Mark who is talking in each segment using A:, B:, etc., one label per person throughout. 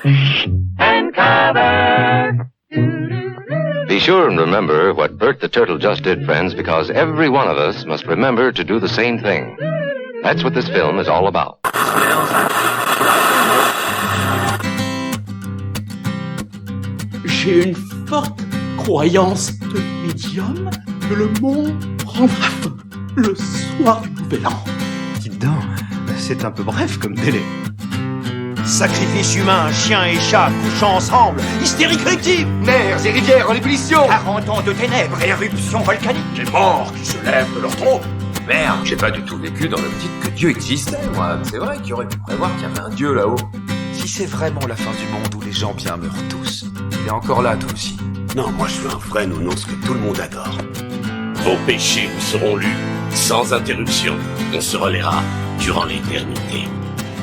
A: and cover.
B: Be sure and remember what Bert the Turtle just did, friends, because every one of us must remember to do the same thing. That's what this film is all about.
C: J'ai une forte croyance de médium que le monde prendra fin le soir du Nouvel An.
D: Dites donc, c'est un peu bref comme délai.
E: Sacrifice humain, chien et chat couchant ensemble, hystérie collective,
F: mers et rivières en ébullition,
E: 40 ans de ténèbres et éruption volcanique,
F: des morts qui se lèvent de leur trou.
G: Merde, j'ai pas du tout vécu dans l'optique que Dieu existait, moi. C'est vrai qu'il aurait pu prévoir qu'il y avait un Dieu là-haut.
H: Si c'est vraiment la fin du monde où les gens bien meurent tous, il est encore là, toi aussi.
F: Non, moi je veux un vrai nounours que tout le monde adore. Vos péchés vous seront lus sans interruption. On se relaiera durant l'éternité.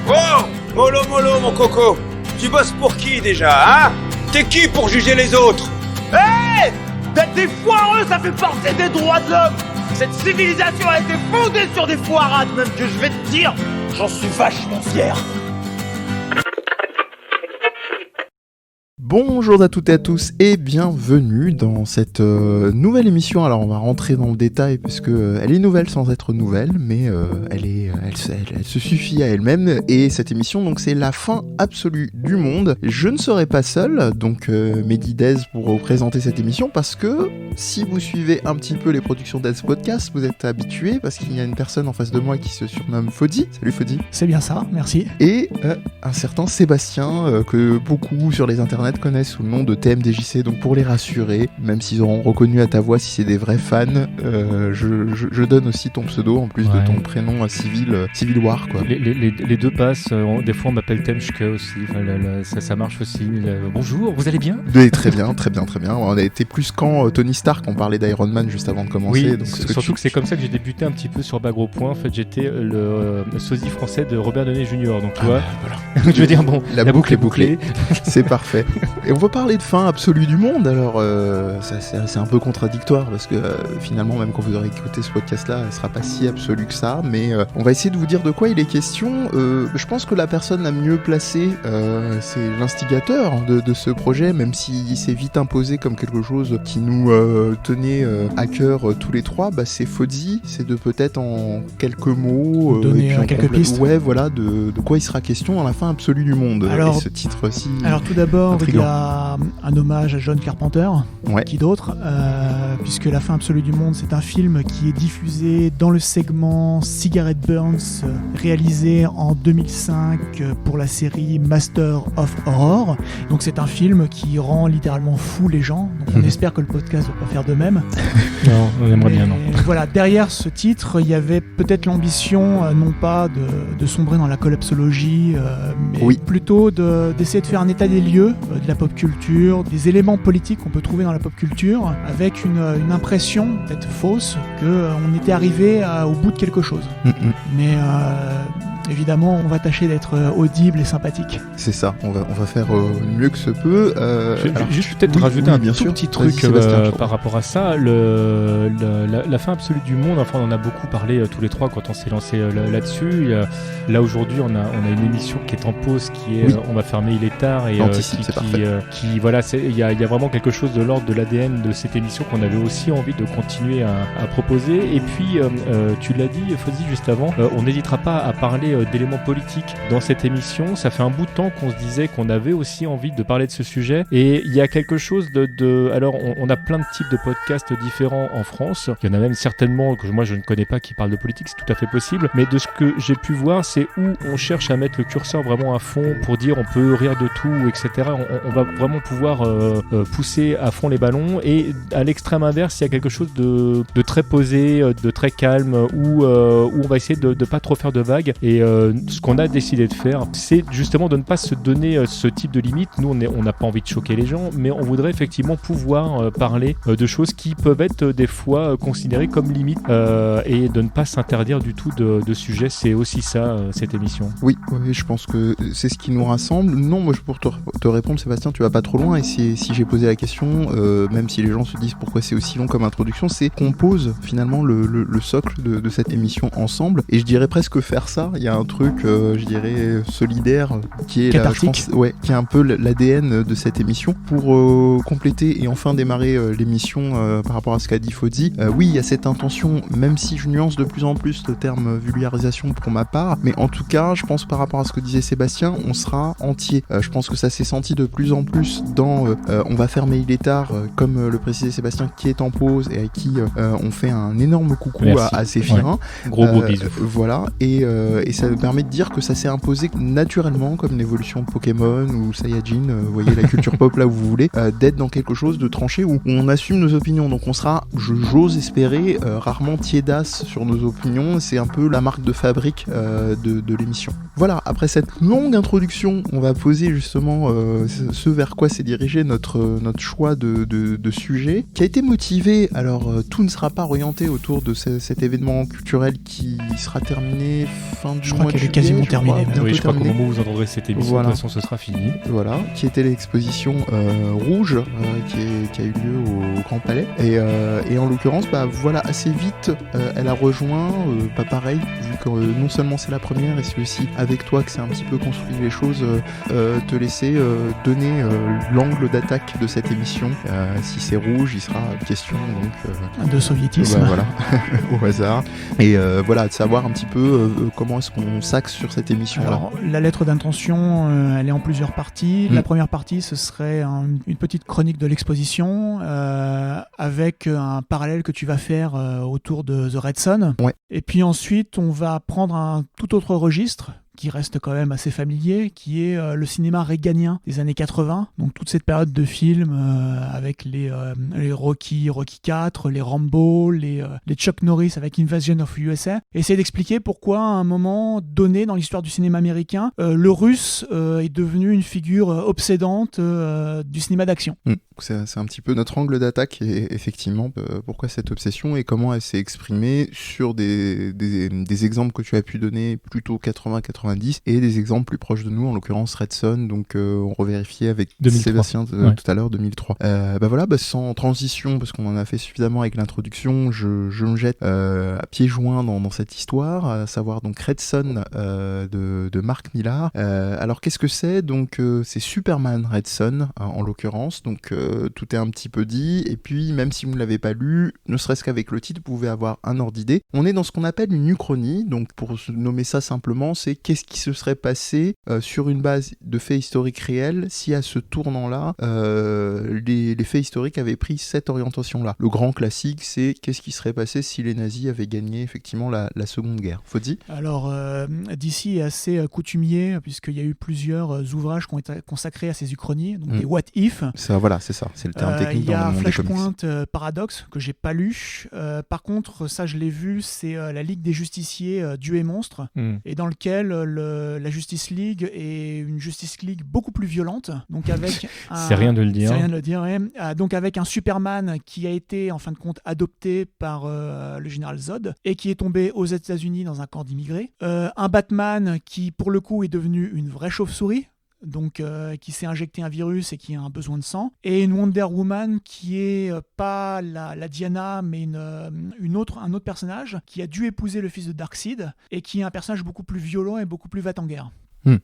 E: Oh, mollo mollo mon coco, tu bosses pour qui déjà, hein? T'es qui pour juger les autres? Hé, d'être des foireux, ça fait partie des droits de l'homme. Cette civilisation a été fondée sur des foirades, même que je vais te dire, j'en suis vachement fier.
I: Bonjour à toutes et à tous et bienvenue dans cette nouvelle émission. Alors on va rentrer dans le détail puisque elle est nouvelle sans être nouvelle, mais elle se suffit à elle-même. Et cette émission, donc, c'est la fin absolue du monde. Je ne serai pas seul, donc Mehdi Dez pour vous présenter cette émission, parce que si vous suivez un petit peu les productions Dez Podcast, vous êtes habitués parce qu'il y a une personne en face de moi qui se surnomme Fody. Salut Fody.
J: C'est bien ça, merci.
I: Et un certain Sébastien que beaucoup sur les internets connaissent sous le nom de TMDJC, donc pour les rassurer, même s'ils auront reconnu à ta voix si c'est des vrais fans, je donne aussi ton pseudo en plus de ton prénom Civil War, quoi.
K: Les deux passent, des fois on m'appelle Temchka aussi, ça marche aussi. Bonjour, vous allez bien?
I: Très bien. On a été plus quand Tony Stark, on parlait d'Iron Man juste avant de commencer.
K: Oui,
I: donc
K: surtout que c'est comme ça que j'ai débuté un petit peu sur Bagro Point. En fait, j'étais le sosie français de Robert Downey Jr. Donc tu vois, voilà. Je veux dire, bon,
I: la boucle est bouclée. C'est parfait. Et on va parler de fin absolue du monde. Alors, c'est un peu contradictoire parce que finalement, même quand vous aurez écouté ce podcast-là, elle sera pas si absolue que ça. Mais on va essayer de vous dire de quoi il est question. Je pense que la personne la mieux placée, c'est l'instigateur de ce projet, même s'il s'est vite imposé comme quelque chose qui nous tenait à cœur tous les trois. Bah, c'est Fody. C'est de peut-être en quelques mots
J: donner quelques pistes.
I: Ouais, voilà, de quoi il sera question dans la fin absolue du monde.
J: Alors,
I: et ce titre-ci.
J: Alors tout d'abord,
I: intriguant.
J: Il y a un hommage à John Carpenter, qui d'autre, puisque La fin absolue du monde, c'est un film qui est diffusé dans le segment Cigarette Burns, réalisé en 2005 pour la série Master of Horror. Donc c'est un film qui rend littéralement fou les gens. Donc on espère que le podcast ne va pas faire de même.
K: Non, on aimerait bien, non.
J: Voilà, derrière ce titre, il y avait peut-être l'ambition, non pas de sombrer dans la collapsologie, mais plutôt d'essayer de faire un état des lieux de la pop culture, des éléments politiques qu'on peut trouver dans la pop culture, avec une impression, peut-être fausse, qu'on était arrivé au bout de quelque chose. Mais évidemment, on va tâcher d'être audible et sympathique.
I: C'est ça, on va faire mieux que se peut.
K: Juste peut-être rajouter un petit truc par rapport à ça. La fin absolue du monde, enfin on en a beaucoup parlé tous les trois quand on s'est lancé là-dessus. Là aujourd'hui, on a une émission qui est en pause, qui est on va fermer, il est tard, et qui voilà, il y a vraiment quelque chose de l'ordre de l'ADN de cette émission qu'on avait aussi envie de continuer à proposer. Et puis tu l'as dit, Fody, juste avant, on n'hésitera pas à parler d'éléments politiques dans cette émission. Ça fait un bout de temps qu'on se disait qu'on avait aussi envie de parler de ce sujet, et il y a quelque chose alors on a plein de types de podcasts différents en France. Il y en a même certainement que moi je ne connais pas qui parlent de politique, c'est tout à fait possible, mais de ce que j'ai pu voir, c'est où on cherche à mettre le curseur vraiment à fond pour dire on peut rire de tout, etc. On va vraiment pouvoir pousser à fond les ballons, et à l'extrême inverse, il y a quelque chose de très posé, de très calme, où on va essayer de pas trop faire de vagues. Et ce qu'on a décidé de faire, c'est justement de ne pas se donner ce type de limite. Nous, on n'a pas envie de choquer les gens, mais on voudrait effectivement pouvoir parler de choses qui peuvent être des fois considérées comme limites, et de ne pas s'interdire du tout de sujets. C'est aussi ça, cette émission.
I: Oui, je pense que c'est ce qui nous rassemble. Non, moi, pour te répondre, Sébastien, tu vas pas trop loin, et si j'ai posé la question, même si les gens se disent pourquoi c'est aussi long comme introduction, c'est qu'on pose finalement le socle de cette émission ensemble, et je dirais presque faire ça, il y a un truc, je dirais, solidaire, qui est
J: cathartique.
I: Qui est un peu l'ADN de cette émission, pour compléter et enfin démarrer l'émission par rapport à ce qu'a dit Fodzi. Oui, il y a cette intention, même si je nuance de plus en plus le terme vulgarisation pour ma part, mais en tout cas, je pense par rapport à ce que disait Sébastien, on sera entier. Je pense que ça s'est senti de plus en plus dans on va fermer Il est tard, comme le précisait Sébastien, qui est en pause et à qui on fait un énorme coucou à Séphirin.
K: Ouais. Gros bisous.
I: Voilà, et ça me permet de dire que ça s'est imposé naturellement, comme l'évolution de Pokémon ou Saiyajin, vous voyez la culture pop là où vous voulez, d'être dans quelque chose de tranché où on assume nos opinions. Donc on sera, j'ose espérer, rarement tiédasse sur nos opinions. C'est un peu la marque de fabrique de l'émission. Voilà, après cette longue introduction, on va poser justement ce vers quoi s'est dirigé notre choix de sujet, qui a été motivé, alors tout ne sera pas orienté autour de cet événement culturel qui sera terminé fin du mois de juillet. Je crois qu'elle est quasiment
J: terminée.
K: Oui, je crois qu'au moment où vous entendrez cette émission, de toute façon, ce sera fini.
I: Voilà, qui était l'exposition Rouge, qui a eu lieu au Grand Palais. Et en l'occurrence, voilà, assez vite, elle a rejoint, pas pareil, vu que non seulement c'est la première, et c'est aussi avec toi que c'est un petit peu construit les choses, te laisser donner l'angle d'attaque de cette émission. Si c'est Rouge, il sera question donc
J: de soviétisme.
I: Voilà, au hasard. Et voilà, de savoir un petit peu comment est-ce qu'on s'axe sur cette émission-là.
J: Alors, la lettre d'intention, elle est en plusieurs parties. La première partie, ce serait une petite chronique de l'exposition avec un parallèle que tu vas faire autour de The Red Son.
I: Ouais.
J: Et puis ensuite, on va prendre un tout autre registre qui reste quand même assez familier, qui est le cinéma reaganien des années 80, donc toute cette période de films avec les Rocky 4, les Rambo, les Chuck Norris avec Invasion of USA, essayer d'expliquer pourquoi à un moment donné dans l'histoire du cinéma américain, le russe est devenu une figure obsédante du cinéma d'action.
I: C'est un petit peu notre angle d'attaque, et effectivement, pourquoi cette obsession et comment elle s'est exprimée sur des exemples que tu as pu donner plutôt 80-90 et des exemples plus proches de nous, en l'occurrence Red Son, donc on revérifiait avec
K: 2003.
I: Sébastien tout à l'heure, 2003. Voilà, sans transition, parce qu'on en a fait suffisamment avec l'introduction, je me jette à pieds joints dans cette histoire, à savoir donc Red Son de Mark Millar. Alors qu'est-ce que c'est ? Donc c'est Superman Red Son en l'occurrence, donc tout est un petit peu dit, et puis même si vous ne l'avez pas lu, ne serait-ce qu'avec le titre, vous pouvez avoir un ordre d'idée. On est dans ce qu'on appelle une uchronie, donc pour nommer ça simplement, c'est qu'est-ce qui se serait passé sur une base de faits historiques réels si à ce tournant-là, les faits historiques avaient pris cette orientation-là. Le grand classique, c'est qu'est-ce qui serait passé si les nazis avaient gagné effectivement la Seconde Guerre. Fodzi ?
J: Alors, DC est assez coutumier, puisqu'il y a eu plusieurs ouvrages qui ont été consacrés à ces uchronies, donc des What If.
I: Ça, voilà, c'est ça, c'est le terme technique dans le monde des comics.
J: Il y a Flashpoint Paradox, que j'ai pas lu. Par contre, ça je l'ai vu, c'est la Ligue des Justiciers Dieu et Monstre, et dans lequel la Justice League est une Justice League beaucoup plus violente. Donc avec
K: c'est rien de le dire.
J: C'est rien de le dire, ouais. Donc avec un Superman qui a été en fin de compte adopté par le général Zod et qui est tombé aux États-Unis dans un camp d'immigrés. Un Batman qui pour le coup est devenu une vraie chauve-souris. Donc qui s'est injecté un virus et qui a un besoin de sang, et une Wonder Woman qui est pas la Diana mais un autre personnage qui a dû épouser le fils de Darkseid et qui est un personnage beaucoup plus violent et beaucoup plus va-t-en-guerre.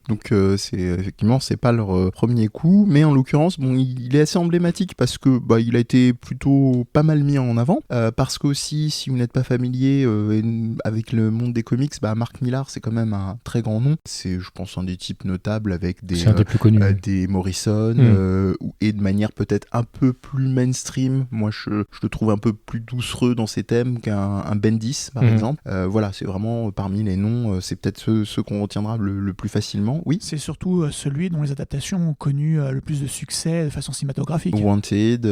I: Donc effectivement c'est pas leur premier coup, mais en l'occurrence il est assez emblématique parce que il a été plutôt pas mal mis en avant, parce qu'aussi si vous n'êtes pas familier avec le monde des comics, Mark Millar c'est quand même un très grand nom, c'est je pense un des types notables avec des
K: plus connus,
I: des Morrison, et de manière peut-être un peu plus mainstream. Moi je le trouve un peu plus doucereux dans ses thèmes qu'un Bendis par exemple. Voilà, c'est vraiment parmi les noms, c'est peut-être ceux qu'on retiendra le plus facilement. Oui.
J: C'est surtout celui dont les adaptations ont connu le plus de succès de façon cinématographique.
I: Wanted,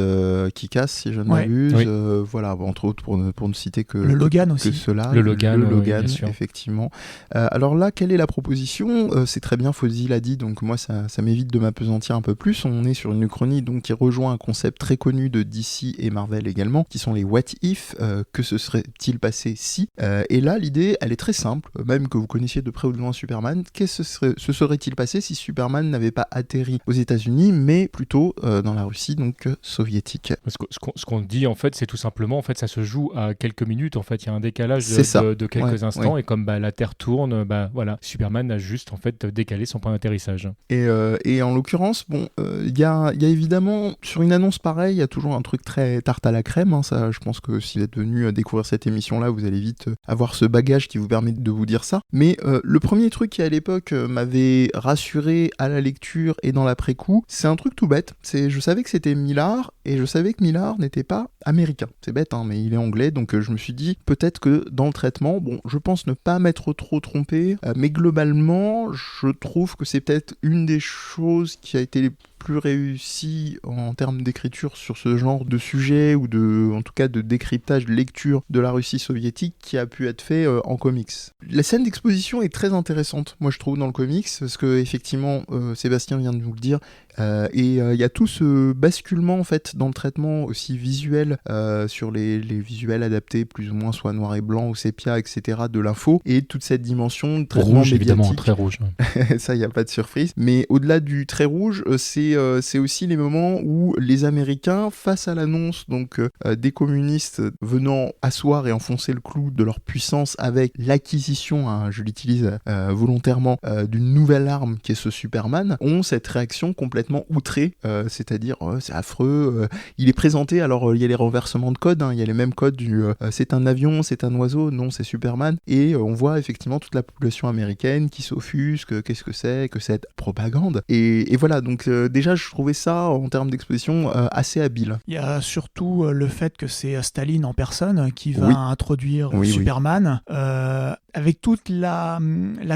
I: Kick-Ass, si je ne m'abuse. Oui. Voilà, entre autres, pour ne citer que
J: le Logan aussi.
I: Que cela.
K: Le Logan,
I: effectivement. Alors là, quelle est la proposition ? C'est très bien, Fodzi l'a dit, donc moi, ça m'évite de m'apesantir un peu plus. On est sur une uchronie donc, qui rejoint un concept très connu de DC et Marvel également, qui sont les What If, que se serait-il passé si ? Et là, l'idée, elle est très simple, même que vous connaissiez de près ou de loin Superman, qu'est-ce que se serait-il passé si Superman n'avait pas atterri aux États-Unis, mais plutôt dans la Russie, donc soviétique.
K: Ce qu'on dit en fait, c'est tout simplement, en fait, ça se joue à quelques minutes. En fait, il y a un décalage de quelques instants, et comme la Terre tourne, voilà, Superman a juste en fait décalé son point d'atterrissage.
I: Et en l'occurrence, il y a évidemment sur une annonce pareille, il y a toujours un truc très tarte à la crème. Hein, ça, je pense que si vous êtes venu découvrir cette émission-là, vous allez vite avoir ce bagage qui vous permet de vous dire ça. Mais le premier truc qui à l'époque m'avait rassuré à la lecture et dans l'après-coup, c'est un truc tout bête. Je savais que c'était Millar, et je savais que Millar n'était pas américain. C'est bête, hein, mais il est anglais, donc je me suis dit peut-être que dans le traitement, je pense ne pas m'être trop trompé, mais globalement, je trouve que c'est peut-être une des choses qui a été les plus réussi en termes d'écriture sur ce genre de sujet ou en tout cas de décryptage, de lecture de la Russie soviétique qui a pu être fait en comics. La scène d'exposition est très intéressante, moi je trouve, dans le comics, parce que effectivement, Sébastien vient de nous le dire, et il y a tout ce basculement en fait dans le traitement aussi visuel sur les visuels adaptés plus ou moins soit noir et blanc ou sépia, etc. de l'info, et toute cette dimension de traitement
K: rouge,
I: médiatique.
K: évidemment, très rouge.
I: Ça, il n'y a pas de surprise. Mais au-delà du très rouge, c'est aussi les moments où les Américains, face à l'annonce donc des communistes venant asseoir et enfoncer le clou de leur puissance avec l'acquisition, hein, je l'utilise volontairement, d'une nouvelle arme qui est ce Superman, ont cette réaction complètement outrée, c'est-à-dire c'est affreux, il est présenté, alors il y a les renversements de code, hein, il y a les mêmes codes du c'est un avion, c'est un oiseau, non c'est Superman, et on voit effectivement toute la population américaine qui s'offusque, qu'est-ce que c'est que cette propagande, et voilà, donc déjà je trouvais ça en termes d'exposition assez habile.
J: Il y a surtout le fait que c'est Staline en personne qui va introduire Superman, avec toute la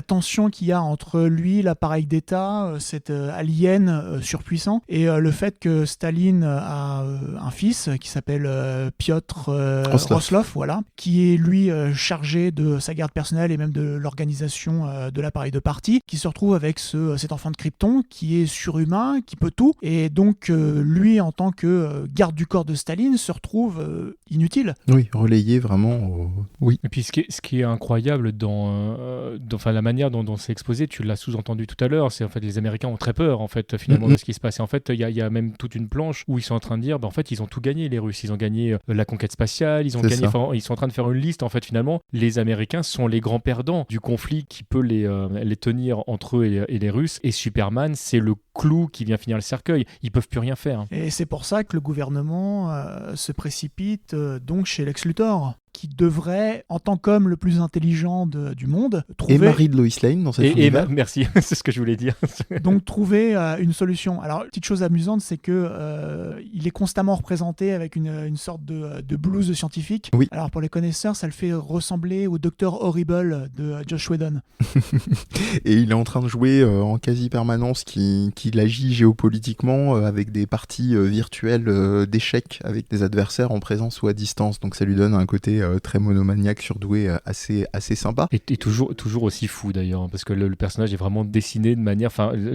J: tension qu'il y a entre lui, l'appareil d'État, cet alien surpuissant, et le fait que Staline a un fils qui s'appelle Piotr Roslov, voilà, qui est lui chargé de sa garde personnelle et même de l'organisation de l'appareil de parti, qui se retrouve avec cet enfant de Krypton qui est surhumain, qui peut tout, et donc lui en tant que garde du corps de Staline se retrouve inutile.
I: Oui, relayé vraiment. Oui.
K: Et puis ce qui est incroyable dans la manière dont c'est exposé, tu l'as sous-entendu tout à l'heure, c'est en fait les Américains ont très peur en fait finalement de ce qui se passe. Et en fait il y a même toute une planche où ils sont en train de dire en fait ils ont tout gagné, les Russes, ils ont gagné la conquête spatiale, ils ont gagné, ils sont en train de faire une liste en fait finalement. Les Américains sont les grands perdants du conflit qui peut les tenir entre eux et les Russes, et Superman c'est le clou qui vient finir le cercueil, ils peuvent plus rien faire.
J: Et c'est pour ça que le gouvernement se précipite donc chez Lex Luthor, qui devrait, en tant qu'homme le plus intelligent du monde, trouver...
I: Et mari de Lois Lane dans cette univers.
K: Merci, c'est ce que je voulais dire.
J: Donc trouver une solution. Alors, petite chose amusante, c'est que il est constamment représenté avec une sorte de blouse scientifique.
I: Oui.
J: Alors pour les connaisseurs, ça le fait ressembler au Dr Horrible de Joss Whedon.
I: Et il est en train de jouer en quasi-permanence qu'il agit géopolitiquement avec des parties virtuelles d'échecs avec des adversaires en présence ou à distance. Donc ça lui donne un côté très monomaniaque, surdoué, assez sympa.
K: Et toujours aussi fou d'ailleurs, parce que le personnage est vraiment dessiné de manière,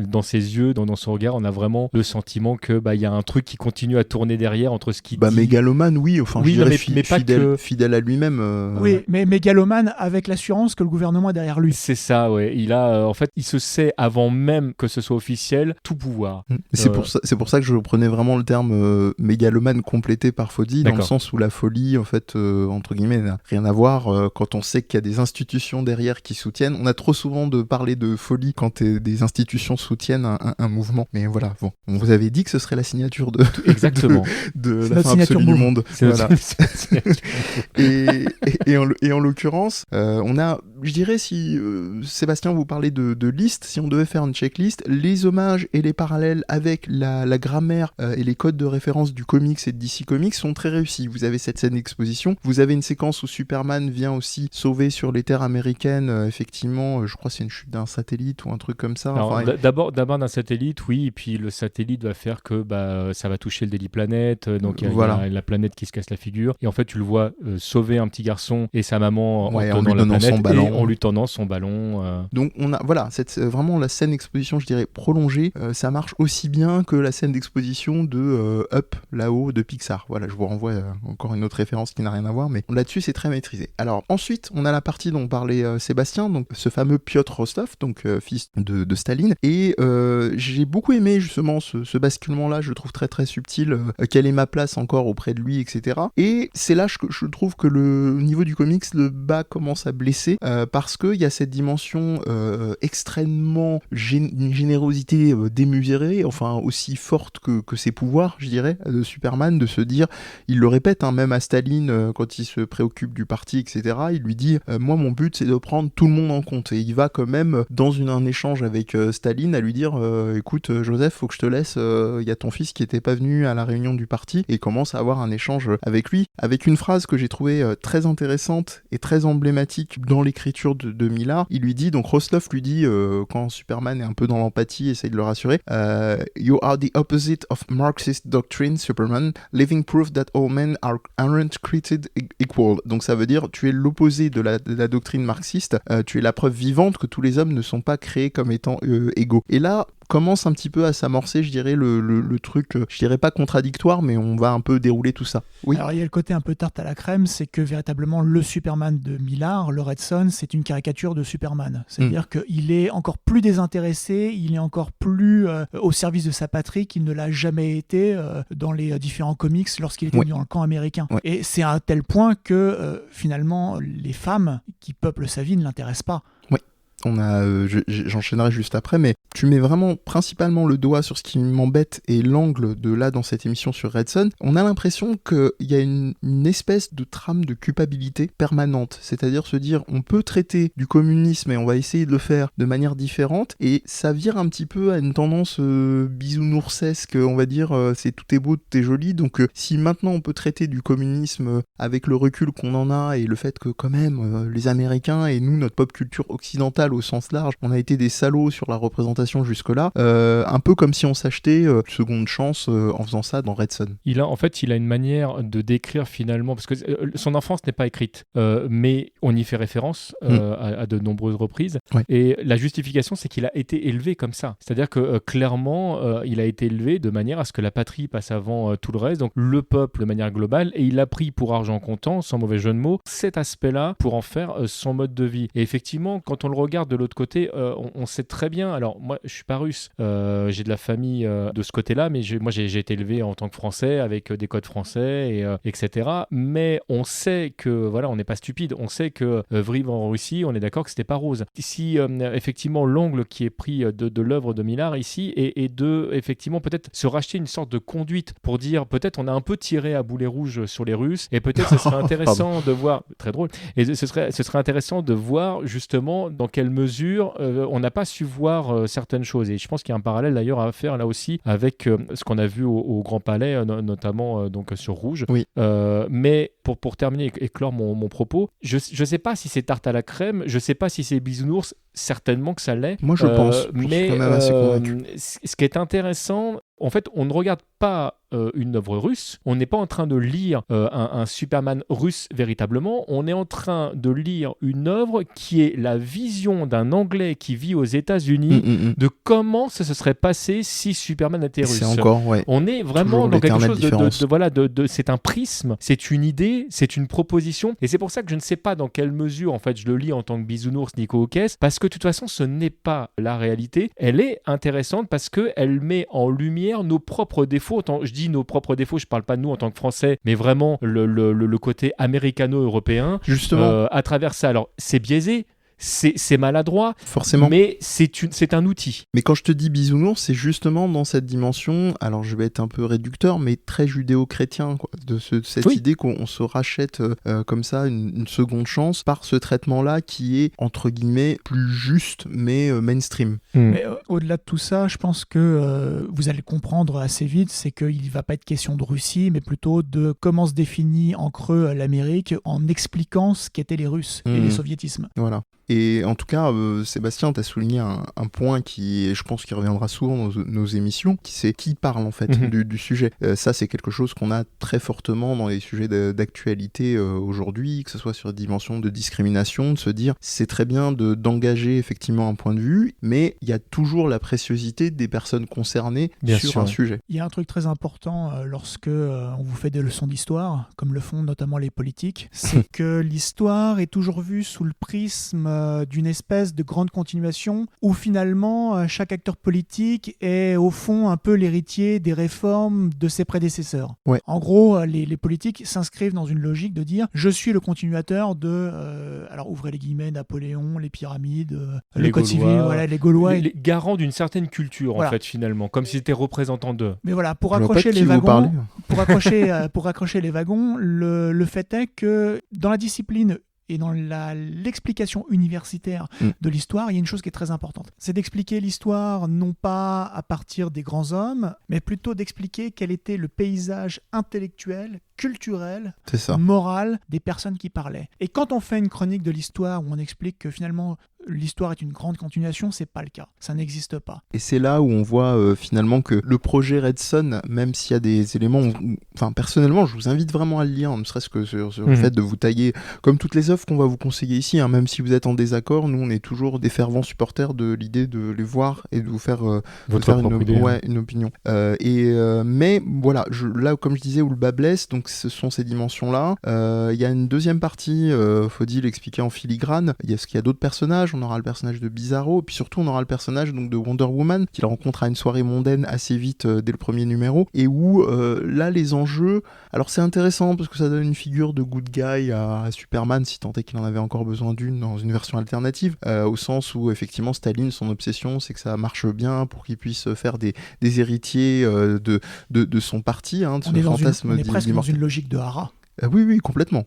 K: dans ses yeux, dans son regard, on a vraiment le sentiment que il y a un truc qui continue à tourner derrière entre ce qu'il dit.
I: Mégalomane, oui, enfin
K: oui,
I: je dirais fidèle à lui-même.
J: Oui, mais mégalomane avec l'assurance que le gouvernement est derrière lui.
K: C'est ça, ouais. Il a, en fait, il se sait avant même que ce soit officiel tout pouvoir.
I: C'est pour ça que je prenais vraiment le terme mégalomane complété par folie, dans le sens où la folie, en fait, entre guillemets, n'a rien à voir quand on sait qu'il y a des institutions derrière qui soutiennent. On a trop souvent de parler de folie quand des institutions soutiennent un mouvement. Mais voilà, bon, on vous avait dit que ce serait la signature
K: Exactement.
I: de la fin absolue du monde. Voilà. Et en l'occurrence, on a, je dirais, si Sébastien vous parlait de liste, si on devait faire une checklist, les hommages et les parallèles avec la grammaire et les codes de référence du comics et de DC Comics sont très réussis. Vous avez cette scène d'exposition, vous avez une séquence où Superman vient aussi sauver sur les terres américaines, effectivement, je crois que c'est une chute d'un satellite ou un truc comme ça.
K: Alors, d'abord d'un satellite, oui, et puis le satellite va faire que ça va toucher le Daily Planet, donc il y a la planète qui se casse la figure, et en fait tu le vois sauver un petit garçon et sa maman en lui donnant
I: son ballon.
K: en lui tendant son ballon.
I: Donc on a vraiment la scène d'exposition, je dirais prolongée, ça marche aussi bien que la scène d'exposition de Up là-haut de Pixar. Voilà, je vous renvoie encore une autre référence qui n'a rien à voir, mais là-dessus c'est très maîtrisé. Alors ensuite on a la partie dont parlait Sébastien, donc ce fameux Piotr Rostov, donc fils de Staline, et j'ai beaucoup aimé justement ce basculement-là, je le trouve très très subtil, quelle est ma place encore auprès de lui, etc. Et c'est là que je trouve que au niveau du comics, le bas commence à blesser, parce qu'il y a cette dimension extrêmement une générosité démesurée, enfin aussi forte que ses pouvoirs, je dirais, de Superman, de se dire, il le répète, même à Staline, quand il se préoccupe du parti, etc., il lui dit, moi mon but c'est de prendre tout le monde en compte, et il va quand même dans un échange avec Staline à lui dire, écoute Joseph, faut que je te laisse, il y a ton fils qui était pas venu à la réunion du parti, et commence à avoir un échange avec lui, avec une phrase que j'ai trouvée très intéressante et très emblématique dans l'écriture de Millar. Il lui dit, donc Rostov lui dit, quand Superman est un peu dans l'empathie, essaye de le rassurer, You are the opposite of Marxist doctrine, Superman, living proof that all men aren't created equal. Donc ça veut dire, tu es l'opposé de la doctrine marxiste, tu es la preuve vivante que tous les hommes ne sont pas créés comme étant égaux. Et là, commence un petit peu à s'amorcer, je dirais, le truc, je dirais pas contradictoire, mais on va un peu dérouler tout ça. Oui.
J: Alors il y a le côté un peu tarte à la crème, c'est que véritablement le Superman de Millar, le Red Son, c'est une caricature de Superman. C'est-à-dire qu'il est encore plus désintéressé, il est encore plus au service de sa patrie qu'il ne l'a jamais été dans les différents comics lorsqu'il était dans le camp américain. Ouais. Et c'est à tel point que finalement les femmes qui peuplent sa vie ne l'intéressent pas.
I: Oui. J'enchaînerai juste après, mais tu mets vraiment principalement le doigt sur ce qui m'embête et l'angle de là dans cette émission sur Red Son. On a l'impression qu'il y a une espèce de trame de culpabilité permanente, c'est-à-dire se dire on peut traiter du communisme et on va essayer de le faire de manière différente, et ça vire un petit peu à une tendance bisounoursesque, on va dire c'est tout est beau, tout est joli, donc si maintenant on peut traiter du communisme avec le recul qu'on en a et le fait que quand même les Américains et nous, notre pop culture occidentale au sens large, on a été des salauds sur la représentation jusque-là, un peu comme si on s'achetait une seconde chance en faisant ça dans Red Son.
K: Il a une manière de décrire finalement, parce que son enfance n'est pas écrite, mais on y fait référence à de nombreuses reprises, et la justification c'est qu'il a été élevé comme ça, c'est-à-dire que clairement il a été élevé de manière à ce que la patrie passe avant tout le reste, donc le peuple de manière globale, et il a pris pour argent comptant, sans mauvais jeu de mots, cet aspect-là pour en faire son mode de vie. Et effectivement, quand on le regarde de l'autre côté, on sait très bien, alors moi je suis pas russe, j'ai de la famille de ce côté-là, mais j'ai été élevé en tant que Français avec des codes français, etc. Mais on sait que, voilà, on n'est pas stupide, on sait que vivre en Russie, on est d'accord que c'était pas rose. Ici, effectivement, l'angle qui est pris de l'œuvre de Millar ici est de, effectivement, peut-être se racheter une sorte de conduite pour dire, peut-être on a un peu tiré à boulet rouge sur les Russes, et peut-être ce serait intéressant de voir, très drôle, et ce serait intéressant de voir justement dans quelle mesure on n'a pas su voir certaines choses, et je pense qu'il y a un parallèle d'ailleurs à faire là aussi avec ce qu'on a vu au Grand Palais, notamment donc sur Rouge. Oui. Mais pour terminer et clore mon propos, je sais pas si c'est tarte à la crème, je sais pas si c'est bisounours, certainement que ça l'est.
I: Moi je pense,
K: mais
I: quand même assez convaincu.
K: Ce qui est intéressant, en fait, on ne regarde pas une œuvre russe, on n'est pas en train de lire un Superman russe véritablement, on est en train de lire une œuvre qui est la vision d'un Anglais qui vit aux États-Unis de comment ça se serait passé si Superman était russe.
I: C'est encore, ouais.
K: On est vraiment dans quelque chose de c'est un prisme, c'est une idée, c'est une proposition, et c'est pour ça que je ne sais pas dans quelle mesure en fait je le lis en tant que bisounours Nico Hokes, parce que de toute façon ce n'est pas la réalité. Elle est intéressante parce qu'elle met en lumière nos propres défauts. Je dis nos propres défauts, je parle pas de nous en tant que Français, mais vraiment le côté américano-européen.
I: Justement.
K: À travers ça. Alors, c'est biaisé, c'est maladroit,
I: forcément,
K: mais c'est un outil.
I: Mais quand je te dis bisounours, c'est justement dans cette dimension, alors je vais être un peu réducteur, mais très judéo-chrétien, quoi, de cette idée qu'on se rachète comme ça une seconde chance par ce traitement-là qui est, entre guillemets, plus juste, mais mainstream.
J: Mais au-delà de tout ça, je pense que vous allez comprendre assez vite, c'est qu'il ne va pas être question de Russie, mais plutôt de comment se définit en creux l'Amérique en expliquant ce qu'étaient les Russes et les soviétismes.
I: Voilà. Et en tout cas, Sébastien, tu as souligné un point qui, je pense, qui reviendra souvent dans nos émissions, c'est qui parle en fait du sujet. Ça, c'est quelque chose qu'on a très fortement dans les sujets d'actualité aujourd'hui, que ce soit sur la dimension de discrimination, de se dire c'est très bien d'engager effectivement un point de vue, mais il y a toujours la préciosité des personnes concernées sur un sujet.
J: Il y a un truc très important lorsque on vous fait des leçons d'histoire, comme le font notamment les politiques, c'est que l'histoire est toujours vue sous le prisme d'une espèce de grande continuation où finalement chaque acteur politique est au fond un peu l'héritier des réformes de ses prédécesseurs.
I: Ouais.
J: En gros, les politiques s'inscrivent dans une logique de dire je suis le continuateur de, alors ouvrez les guillemets, Napoléon, les pyramides, le code civil, voilà, les Gaulois.
K: Les garants d'une certaine culture en fait finalement, comme si c'était représentant d'eux.
J: Mais voilà, pour accrocher les wagons, pour accrocher les wagons, le fait est que dans la discipline et dans l'explication universitaire de l'histoire, il y a une chose qui est très importante. C'est d'expliquer l'histoire non pas à partir des grands hommes, mais plutôt d'expliquer quel était le paysage intellectuel, culturel, moral des personnes qui parlaient. Et quand on fait une chronique de l'histoire où on explique que finalement l'histoire est une grande continuation, c'est pas le cas. Ça n'existe pas.
I: Et c'est là où on voit finalement que le projet Red Son, même s'il y a des éléments, enfin personnellement, je vous invite vraiment à le lire, ne serait-ce que sur le fait de vous tailler, comme toutes les œuvres qu'on va vous conseiller ici, hein, même si vous êtes en désaccord, nous on est toujours des fervents supporters de l'idée de les voir et de vous faire, une opinion. Mais voilà, là comme je disais, où le bas blesse, donc ce sont ces dimensions-là. Il y a une deuxième partie, Fodil l'expliquait en filigrane, il y a d'autres personnages. On aura le personnage de Bizarro, et puis surtout on aura le personnage donc, de Wonder Woman, qu'il rencontre à une soirée mondaine assez vite dès le premier numéro, et où là les enjeux, alors c'est intéressant parce que ça donne une figure de good guy à Superman, si tant est qu'il en avait encore besoin d'une dans une version alternative, au sens où effectivement Staline, son obsession c'est que ça marche bien pour qu'il puisse faire des héritiers de son parti, hein, de son fantasme.
J: On est presque dans une logique de Hara.
I: Oui, complètement.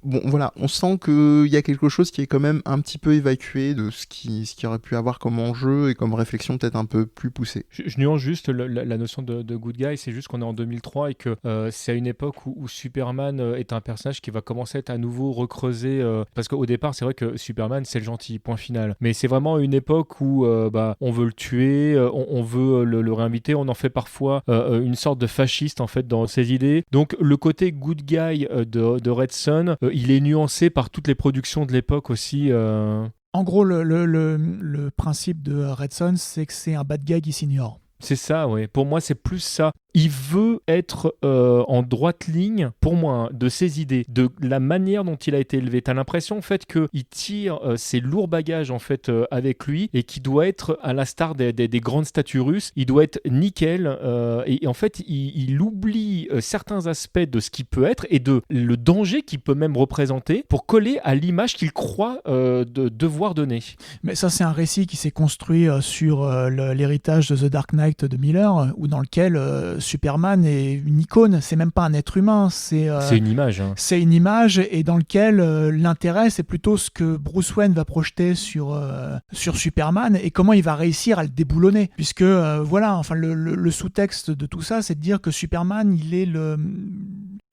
I: Bon, voilà, on sent qu'il y a quelque chose qui est quand même un petit peu évacué de ce qui aurait pu avoir comme enjeu et comme réflexion peut-être un peu plus poussée.
K: Je nuance juste la notion de good guy, c'est juste qu'on est en 2003 et que c'est à une époque où Superman est un personnage qui va commencer à être à nouveau recreusé, parce qu'au départ, c'est vrai que Superman, c'est le gentil, point final. Mais c'est vraiment une époque où on veut le tuer, on veut le réinviter, on en fait parfois une sorte de fasciste en fait dans ses idées. Donc le côté good guy de Red Son, il est nuancé par toutes les productions de l'époque aussi.
J: En gros, le principe de Red Son, c'est que c'est un bad guy qui s'ignore.
K: C'est ça, oui. Pour moi, c'est plus ça. Il veut être en droite ligne, pour moi, hein, de ses idées, de la manière dont il a été élevé. T'as l'impression, en fait, qu'il tire ses lourds bagages, en fait, avec lui, et qu'il doit être, à l'instar des grandes statues russes, il doit être nickel, et en fait, il oublie certains aspects de ce qu'il peut être, et de le danger qu'il peut même représenter, pour coller à l'image qu'il croit devoir donner.
J: Mais ça, c'est un récit qui s'est construit sur l'héritage de The Dark Knight de Miller, où dans lequel Superman est une icône, c'est même pas un être humain, c'est
K: une image. Hein.
J: C'est une image, et dans lequel l'intérêt, c'est plutôt ce que Bruce Wayne va projeter sur Superman et comment il va réussir à le déboulonner. Puisque voilà, enfin le sous-texte de tout ça, c'est de dire que Superman, il est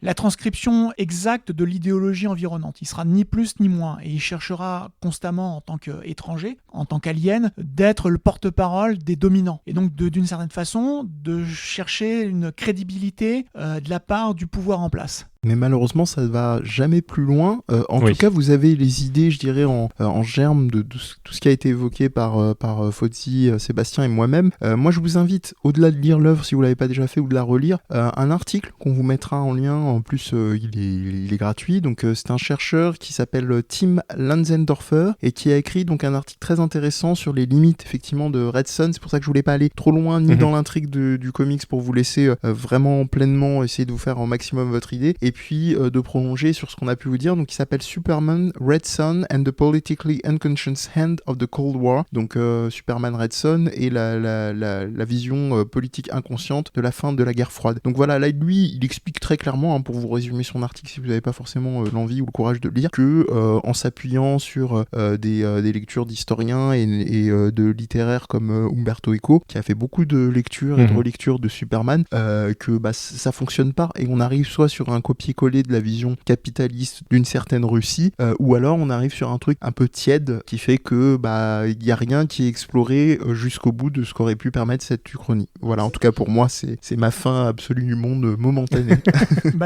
J: la transcription exacte de l'idéologie environnante. Il sera ni plus ni moins, et il cherchera constamment en tant qu'étranger, en tant qu'alien, d'être le porte-parole des dominants. Et donc d'une certaine façon, de chercher une crédibilité de la part du pouvoir en place.
I: Mais malheureusement, ça ne va jamais plus loin. En tout cas, vous avez les idées, je dirais, en germe de tout ce qui a été évoqué par Fozzi, Sébastien et moi-même. Moi, je vous invite, au-delà de lire l'œuvre, si vous ne l'avez pas déjà fait, ou de la relire, un article qu'on vous mettra en lien. En plus, il est gratuit. Donc, c'est un chercheur qui s'appelle Tim Lanzendorfer et qui a écrit donc, un article très intéressant sur les limites, effectivement, de Red Son. C'est pour ça que je ne voulais pas aller trop loin, ni dans l'intrigue du comics, pour vous laisser vraiment pleinement essayer de vous faire au maximum votre idée. Et puis de prolonger sur ce qu'on a pu vous dire, donc qui s'appelle Superman, Red Son and the Politically Unconscious Hand of the Cold War, donc Superman, Red Son et la vision politique inconsciente de la fin de la guerre froide. Donc voilà, là lui, il explique très clairement, hein, pour vous résumer son article si vous n'avez pas forcément l'envie ou le courage de le lire, que en s'appuyant sur des lectures d'historiens et de littéraires comme Umberto Eco, qui a fait beaucoup de lectures et de relectures de Superman, que ça fonctionne pas, et on arrive soit sur un copier copier-coller de la vision capitaliste d'une certaine Russie, ou alors on arrive sur un truc un peu tiède qui fait que il y a rien qui est exploré jusqu'au bout de ce qu'aurait pu permettre cette uchronie. Voilà, en tout cas pour moi c'est ma fin absolue du monde momentanée.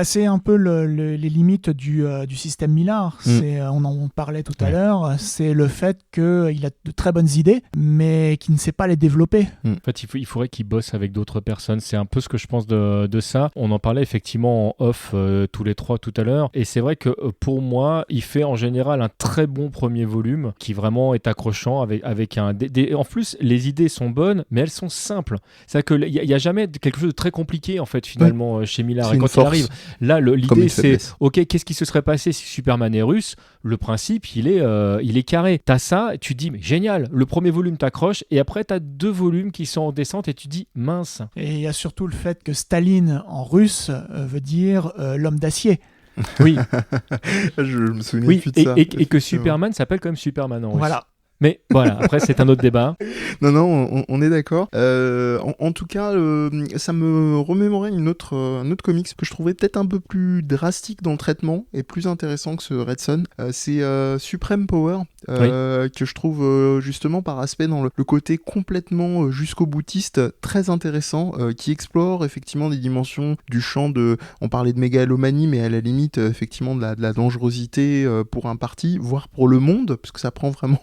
J: C'est un peu les limites du système Millard. On en parlait tout à l'heure, c'est le fait qu'il a de très bonnes idées mais qu'il ne sait pas les développer.
K: En fait il faudrait qu'il bosse avec d'autres personnes, c'est un peu ce que je pense de ça. On en parlait effectivement en off tous les trois tout à l'heure, et c'est vrai que pour moi il fait en général un très bon premier volume qui vraiment est accrochant avec un... En plus les idées sont bonnes mais elles sont simples, c'est-à-dire qu'il n'y a jamais quelque chose de très compliqué en fait finalement chez Millard, et quand il arrive là l'idée c'est ok, qu'est-ce qui se serait passé si Superman est russe, le principe il est carré, t'as ça et tu te dis mais génial, le premier volume t'accroche et après t'as 2 volumes qui sont en descente et tu te dis mince.
J: Et il y a surtout le fait que Staline en russe veut dire l'homme d'acier.
K: Oui.
I: Je me souviens plus de ça.
K: Et que Superman s'appelle quand même Superman en russe.
J: Voilà.
K: Mais voilà, après c'est un autre débat.
I: Non, on est d'accord. En tout cas, ça me remémorait un autre comics que je trouvais peut-être un peu plus drastique dans le traitement et plus intéressant que ce Red Son. C'est Supreme Power, que je trouve justement par aspect dans le côté complètement jusqu'au boutiste très intéressant, qui explore effectivement des dimensions du champ de... On parlait de mégalomanie, mais à la limite effectivement de la dangerosité pour un parti, voire pour le monde, parce que ça prend vraiment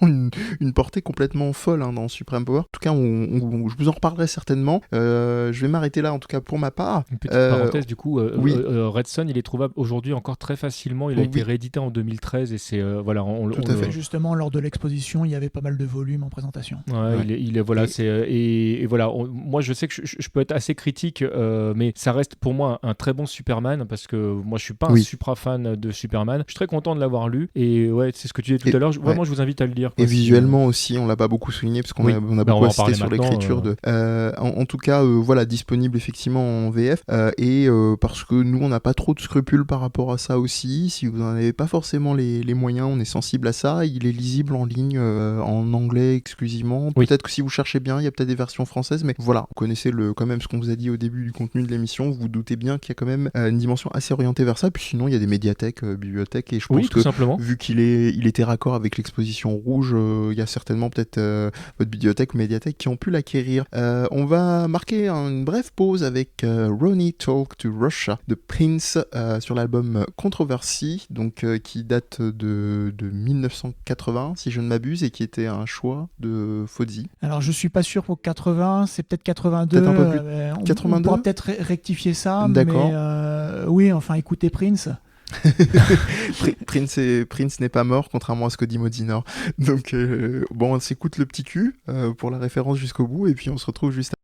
I: une portée complètement folle dans Supreme Power. En tout cas, je vous en reparlerai certainement. Je vais m'arrêter là, en tout cas pour ma part.
K: Une petite parenthèse, du coup, Red Son, il est trouvable aujourd'hui encore très facilement. Il a été réédité en 2013 et c'est voilà.
J: Tout à fait. Justement, lors de l'exposition, il y avait pas mal de volumes en présentation.
K: Il est voilà, et voilà. Moi, je sais que je peux être assez critique, mais ça reste pour moi un très bon Superman parce que moi, je suis pas un supra fan de Superman. Je suis très content de l'avoir lu et c'est ce que tu disais tout à l'heure. Vraiment, je vous invite à le lire.
I: Et visuellement aussi, on l'a pas beaucoup souligné parce qu'on a beaucoup insisté sur l'écriture en tout cas, voilà, disponible effectivement en VF et parce que nous on n'a pas trop de scrupules par rapport à ça aussi. Si vous n'en avez pas forcément les moyens, on est sensible à ça. Il est lisible en ligne en anglais exclusivement. Peut-être que si vous cherchez bien, il y a peut-être des versions françaises, mais voilà, vous connaissez quand même ce qu'on vous a dit au début du contenu de l'émission. Vous vous doutez bien qu'il y a quand même une dimension assez orientée vers ça. Puis sinon, il y a des médiathèques, bibliothèques, et je pense que
K: simplement.
I: Vu qu'il était raccord avec l'exposition rouge, il y a certainement peut-être votre bibliothèque ou médiathèque qui ont pu l'acquérir. On va marquer une brève pause avec Ronnie Talk to Russia de Prince sur l'album Controversy, donc qui date de 1980 si je ne m'abuse, et qui était un choix de Fozzy.
J: Alors je suis pas sûr pour 80, c'est peut-être 82.
I: Peut-être un peu plus. 82.
J: On pourra peut-être rectifier ça.
I: D'accord.
J: Mais oui, enfin écoutez Prince.
I: Prince n'est pas mort, contrairement à ce que dit Modinor. Donc on s'écoute le petit cul pour la référence jusqu'au bout, et puis on se retrouve juste après.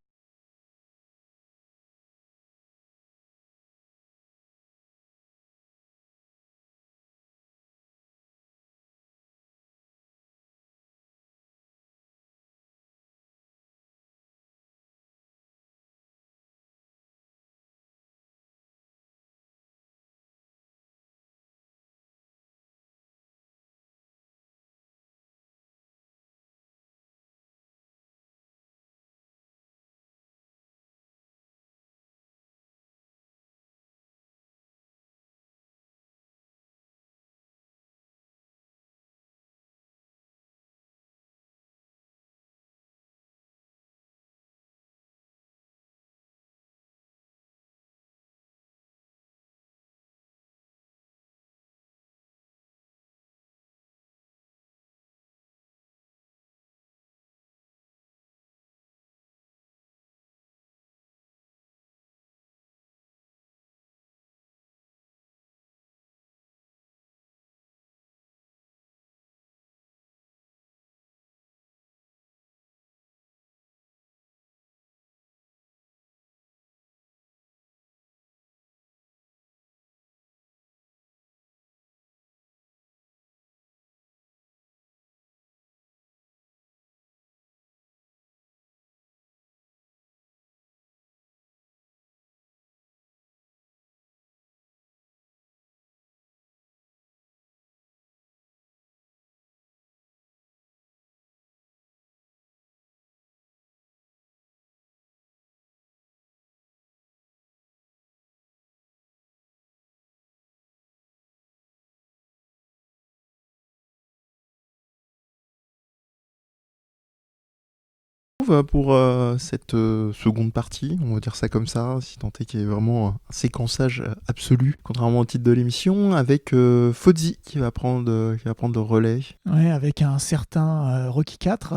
I: Pour cette seconde partie, on va dire ça comme ça, si tant est qu'il y ait vraiment un séquençage absolu, contrairement au titre de l'émission, avec Fozzy qui va prendre le relais.
J: Ouais, avec un certain Rocky 4.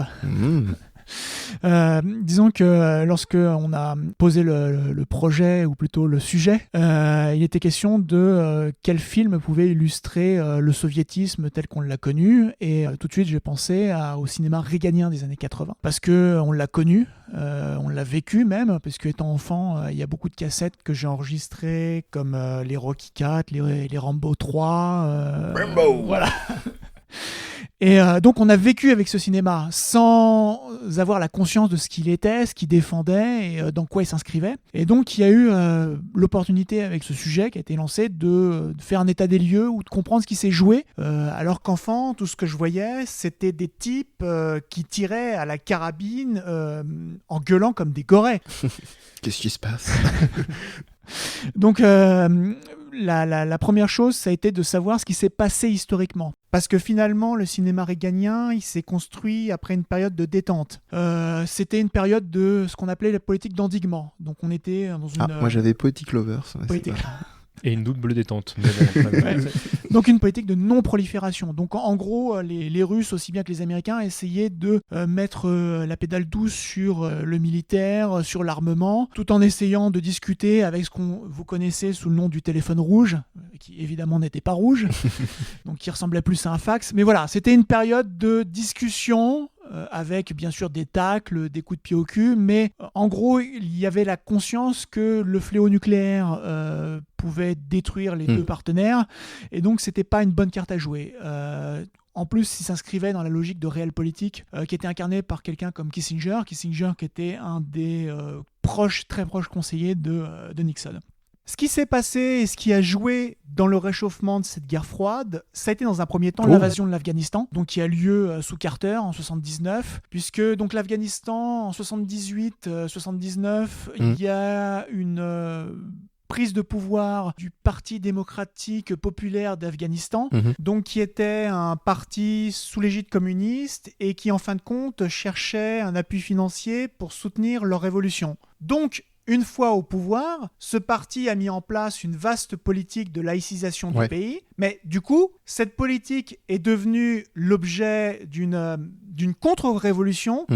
J: Disons que lorsque on a posé le projet, ou plutôt le sujet, il était question de quel film pouvait illustrer le soviétisme tel qu'on l'a connu, et tout de suite j'ai pensé au cinéma réganien des années 80, parce que on l'a connu, on l'a vécu même, parce que étant enfant, il y a beaucoup de cassettes que j'ai enregistrées, comme les Rocky 4, les Rambo 3,
E: Rambo,
J: voilà. Et donc on a vécu avec ce cinéma sans avoir la conscience de ce qu'il était, ce qu'il défendait et dans quoi il s'inscrivait. Et donc il y a eu l'opportunité avec ce sujet qui a été lancé de faire un état des lieux ou de comprendre ce qui s'est joué. Alors qu'enfant, tout ce que je voyais, c'était des types qui tiraient à la carabine en gueulant comme des gorées.
I: Qu'est-ce qui se passe ?
J: Donc la première chose, ça a été de savoir ce qui s'est passé historiquement. Parce que finalement, le cinéma réganien, il s'est construit après une période de détente. C'était une période de ce qu'on appelait la politique d'endiguement. Donc on était dans une...
I: moi j'avais Poetic Lovers.
K: Et une double détente.
J: Ouais. Donc une politique de non-prolifération. Donc en gros, les Russes, aussi bien que les Américains, essayaient de mettre la pédale douce sur le militaire, sur l'armement, tout en essayant de discuter avec ce qu'on vous connaissez sous le nom du téléphone rouge, qui évidemment n'était pas rouge, donc qui ressemblait plus à un fax. Mais voilà, c'était une période de discussion, avec bien sûr des tacles, des coups de pied au cul, mais en gros il y avait la conscience que le fléau nucléaire pouvait détruire les deux partenaires, et donc c'était pas une bonne carte à jouer. En plus, il s'inscrivait dans la logique de réel politique qui était incarnée par quelqu'un comme Kissinger qui était un des très proches conseillers de Nixon. Ce qui s'est passé et ce qui a joué dans le réchauffement de cette guerre froide, ça a été dans un premier temps l'invasion de l'Afghanistan, donc qui a lieu sous Carter en 79, puisque donc l'Afghanistan en 78-79, il y a une prise de pouvoir du Parti démocratique populaire d'Afghanistan, donc qui était un parti sous l'égide communiste et qui en fin de compte cherchait un appui financier pour soutenir leur révolution. Donc une fois au pouvoir, ce parti a mis en place une vaste politique de laïcisation du pays, mais du coup, cette politique est devenue l'objet d'une contre-révolution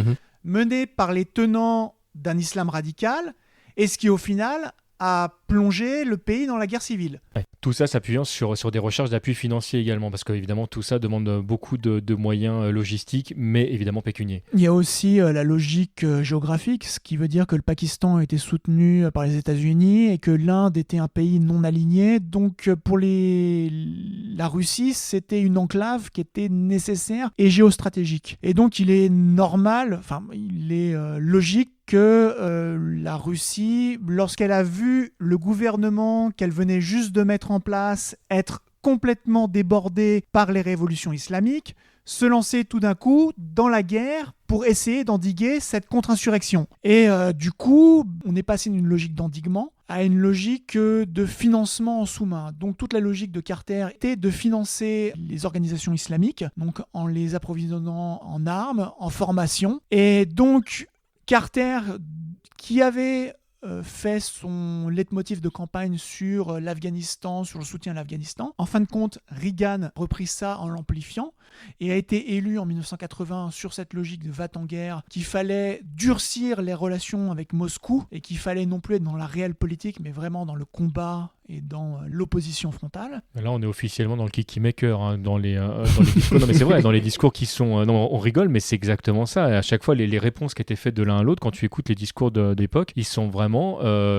J: menée par les tenants d'un islam radical, et ce qui au final a plongé le pays dans la guerre civile.
K: Ouais. Tout ça s'appuyant sur des recherches d'appui financier également, parce qu'évidemment tout ça demande beaucoup de moyens logistiques, mais évidemment pécuniers.
J: Il y a aussi la logique géographique, ce qui veut dire que le Pakistan a été soutenu par les États-Unis et que l'Inde était un pays non aligné. Donc pour la Russie, c'était une enclave qui était nécessaire et géostratégique. Et donc il est logique que la Russie, lorsqu'elle a vu le gouvernement qu'elle venait juste de mettre en place être complètement débordé par les révolutions islamiques, se lancer tout d'un coup dans la guerre pour essayer d'endiguer cette contre-insurrection. Et du coup, on est passé d'une logique d'endiguement à une logique de financement en sous-main. Donc toute la logique de Carter était de financer les organisations islamiques, donc en les approvisionnant en armes, en formation. Et donc Carter, qui avait fait son leitmotiv de campagne sur l'Afghanistan, sur le soutien à l'Afghanistan. En fin de compte, Reagan a repris ça en l'amplifiant et a été élu en 1980 sur cette logique de va-t-en-guerre, qu'il fallait durcir les relations avec Moscou et qu'il fallait non plus être dans la réelle politique, mais vraiment dans le combat et dans l'opposition frontale.
K: Là, on est officiellement dans le kiki-maker, dans les discours. Non, mais c'est vrai, dans les discours qui sont... non, on rigole, mais c'est exactement ça. À chaque fois, les réponses qui étaient faites de l'un à l'autre, quand tu écoutes les discours d'époque, ils sont vraiment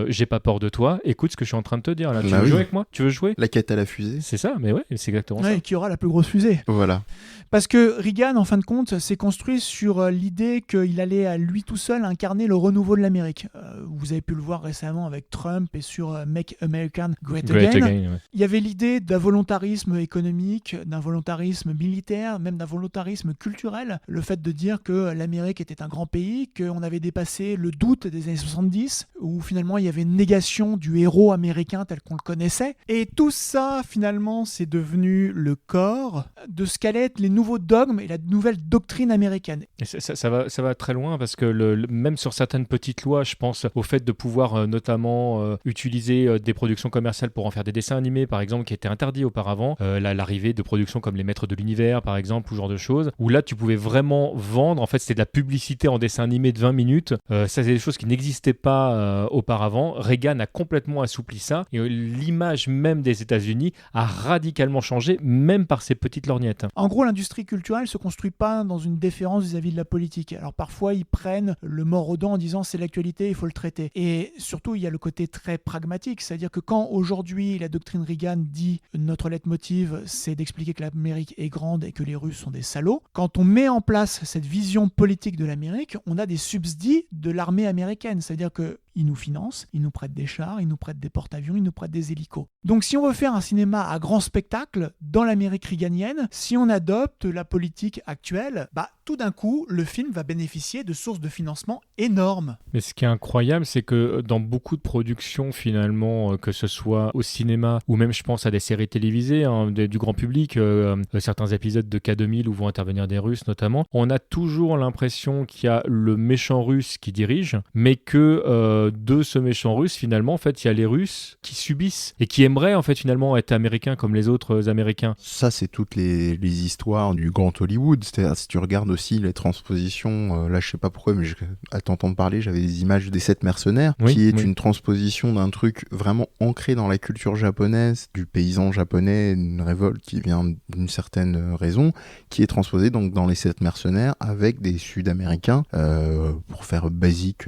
K: j'ai pas peur de toi, écoute ce que je suis en train de te dire. Là. Tu veux jouer avec moi ? Tu veux jouer ?
I: La quête à la fusée.
K: C'est ça, mais ouais, c'est exactement ça.
J: Et qui aura la plus grosse fusée.
I: Voilà.
J: Parce que Reagan, en fin de compte, s'est construit sur l'idée qu'il allait à lui tout seul incarner le renouveau de l'Amérique. Vous avez pu le voir récemment avec Trump et sur Make America Great Again. Il y avait l'idée d'un volontarisme économique, d'un volontarisme militaire, même d'un volontarisme culturel. Le fait de dire que l'Amérique était un grand pays, qu'on avait dépassé le doute des années 70, où finalement il y avait une négation du héros américain tel qu'on le connaissait. Et tout ça, finalement, c'est devenu le corps de ce qu'allaient être les nouveaux dogmes et la nouvelle doctrine américaine.
K: Et ça va très loin parce que même sur certaines petites lois, je pense au fait de pouvoir notamment utiliser des productions commerciales pour en faire des dessins animés, par exemple, qui étaient interdits auparavant. L'arrivée de productions comme Les Maîtres de l'Univers, par exemple, ou ce genre de choses, où là, tu pouvais vraiment vendre. En fait, c'était de la publicité en dessin animé de 20 minutes. Ça, c'est des choses qui n'existaient pas auparavant. Reagan a complètement assoupli ça. Et l'image même des États-Unis a radicalement changé, même par ces petites lorgnettes.
J: En gros, l'industrie culturelle ne se construit pas dans une déférence vis-à-vis de la politique. Alors parfois, ils prennent le mors aux dents en disant c'est l'actualité, il faut le traiter. Et surtout, il y a le côté très pragmatique, c'est-à-dire que quand aujourd'hui la doctrine Reagan dit notre leitmotiv, c'est d'expliquer que l'Amérique est grande et que les Russes sont des salauds, quand on met en place cette vision politique de l'Amérique, on a des subsides de l'armée américaine, c'est-à-dire que ils nous financent, ils nous prêtent des chars, ils nous prêtent des porte-avions, ils nous prêtent des hélicos. Donc si on veut faire un cinéma à grand spectacle dans l'Amérique reaganienne, si on adopte la politique actuelle, tout d'un coup, le film va bénéficier de sources de financement énormes.
K: Mais ce qui est incroyable, c'est que dans beaucoup de productions, finalement, que ce soit au cinéma ou même, je pense, à des séries télévisées du grand public, certains épisodes de K2000 où vont intervenir des Russes notamment, on a toujours l'impression qu'il y a le méchant russe qui dirige, mais que de ce méchant russe, finalement, en fait, il y a les Russes qui subissent et qui aimeraient, en fait, finalement, être américains comme les autres Américains.
I: Ça, c'est toutes les histoires du grand Hollywood. C'est-à-dire, si tu regardes aussi les transpositions, là, je sais pas pourquoi, mais à t'entendre parler, j'avais des images des 7 mercenaires, qui est une transposition d'un truc vraiment ancré dans la culture japonaise, du paysan japonais, une révolte qui vient d'une certaine raison, qui est transposée donc dans les 7 mercenaires avec des Sud-Américains, pour faire basique,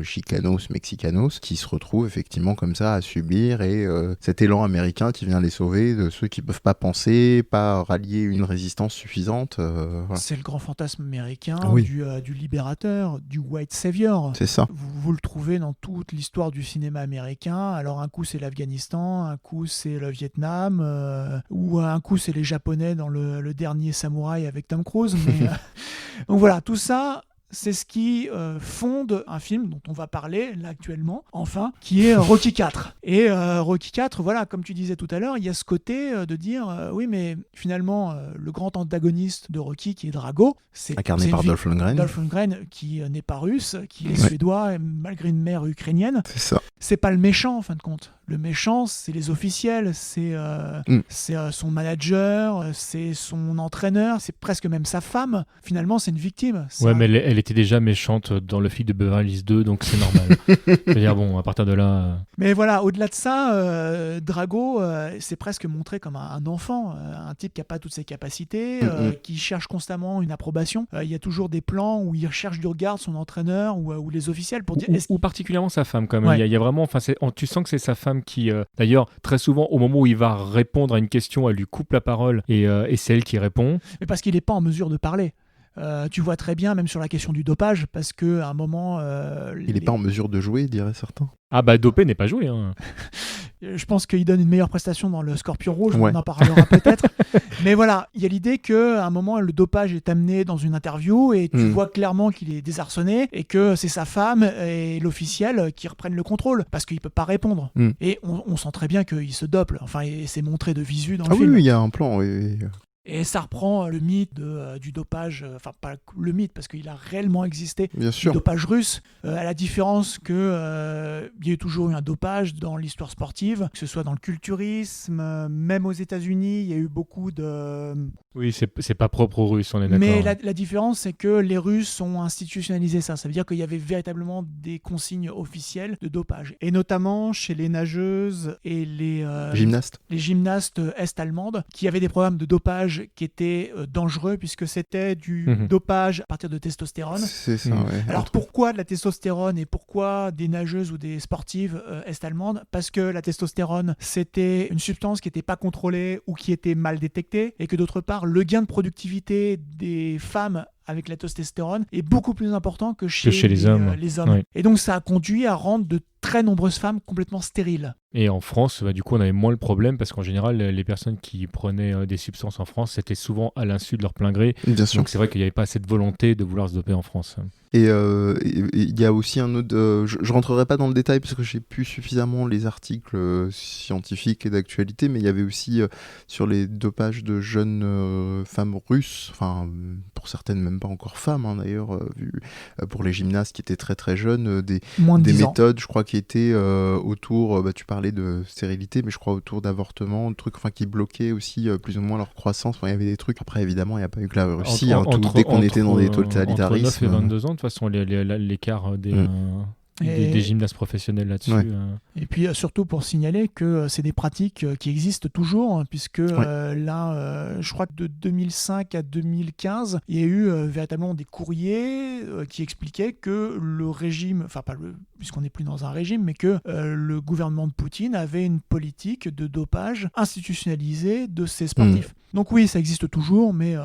I: chicanos, mexicanos, qui se retrouvent effectivement comme ça à subir, et cet élan américain qui vient les sauver de ceux qui peuvent pas penser, pas rallier une résistance suffisante. Voilà.
J: C'est le grand fantasme américain du libérateur, du white savior.
I: C'est ça.
J: Vous le trouvez dans toute l'histoire du cinéma américain. Alors un coup c'est l'Afghanistan, un coup c'est le Vietnam, ou un coup c'est les Japonais dans le dernier Samouraï avec Tom Cruise. Mais, donc voilà, tout ça... C'est ce qui fonde un film dont on va parler là actuellement, enfin, qui est Rocky IV. Et Rocky IV, voilà, comme tu disais tout à l'heure, il y a ce côté de dire, oui, mais finalement, le grand antagoniste de Rocky, qui est Drago, c'est
I: incarné par Dolph Lundgren.
J: Dolph Lundgren, qui n'est pas russe, qui est suédois, malgré une mère ukrainienne.
I: C'est ça.
J: C'est pas le méchant, en fin de compte. Le méchant, c'est les officiels, c'est son manager, c'est son entraîneur, c'est presque même sa femme. Finalement, c'est une victime.
K: Ouais, mais elle était déjà méchante dans le film de Beverly Hills 2, donc c'est normal. Je veux dire, bon, à partir de là...
J: Mais voilà, au-delà de ça, Drago, c'est presque montré comme un enfant, un type qui n'a pas toutes ses capacités, qui cherche constamment une approbation. Il y a toujours des plans où il recherche du regard son entraîneur ou les officiels pour dire...
K: Ou particulièrement sa femme, quand même. Il y a vraiment... Tu sens que c'est sa femme qui, d'ailleurs, très souvent, au moment où il va répondre à une question, elle lui coupe la parole et c'est elle qui répond.
J: Mais parce qu'il n'est pas en mesure de parler. Tu vois très bien, même sur la question du dopage, parce qu'à un moment...
I: il n'est pas en mesure de jouer, diraient certains.
K: Ah bah, dopé n'est pas joué. Hein.
J: Je pense qu'il donne une meilleure prestation dans le Scorpion Rouge, on en parlera peut-être. Mais voilà, il y a l'idée qu'à un moment, le dopage est amené dans une interview et tu vois clairement qu'il est désarçonné et que c'est sa femme et l'officiel qui reprennent le contrôle parce qu'il ne peut pas répondre. Et on sent très bien qu'il se dope. Enfin, et c'est montré de visu dans le film.
I: Oui, il y a un plan, oui.
J: Et ça reprend le mythe du dopage, enfin pas le mythe parce qu'il a réellement existé,
I: bien sûr,
J: du dopage russe, à la différence qu'il y a eu toujours eu un dopage dans l'histoire sportive, que ce soit dans le culturisme, même aux États-Unis, il y a eu beaucoup de...
K: Oui, c'est pas propre aux Russes, on est d'accord.
J: Mais la différence, c'est que les Russes ont institutionnalisé ça. Ça veut dire qu'il y avait véritablement des consignes officielles de dopage. Et notamment chez les nageuses et les gymnastes est-allemandes, qui avaient des programmes de dopage qui étaient dangereux, puisque c'était du dopage à partir de testostérone.
I: C'est ça, ouais.
J: Alors pourquoi de la testostérone et pourquoi des nageuses ou des sportives est-allemandes ? Parce que la testostérone, c'était une substance qui n'était pas contrôlée ou qui était mal détectée, et que d'autre part, le gain de productivité des femmes avec la testostérone est beaucoup plus important que chez
K: les hommes. Ouais.
J: Et donc ça a conduit à rendre de très nombreuses femmes complètement stériles.
K: Et en France, du coup, on avait moins le problème parce qu'en général, les personnes qui prenaient des substances en France, c'était souvent à l'insu de leur plein gré.
I: Bien sûr.
K: Donc c'est vrai qu'il n'y avait pas cette volonté de vouloir se doper en France.
I: Et il y a aussi un autre... je rentrerai pas dans le détail parce que j'ai plus suffisamment les articles scientifiques et d'actualité, mais il y avait aussi sur les dopages de jeunes femmes russes, enfin pour certaines même pas encore femmes d'ailleurs, vu pour les gymnastes qui étaient très très jeunes, des méthodes, je crois, qui étaient autour, tu parlais de stérilité, mais je crois autour d'avortement, trucs qui bloquaient aussi plus ou moins leur croissance. Il y avait des trucs. Après, évidemment, il n'y a pas eu que la Russie. Dès qu'on était dans des totalitarismes.
K: Entre 9 et 22 ans, de toute façon, l'écart des gymnastes professionnels là-dessus.
I: Ouais.
J: Et puis surtout pour signaler que c'est des pratiques qui existent toujours, puisque là, je crois que de 2005 à 2015, il y a eu véritablement des courriers qui expliquaient que le régime, puisqu'on n'est plus dans un régime, mais que le gouvernement de Poutine avait une politique de dopage institutionnalisée de ses sportifs. Donc oui, ça existe toujours, mais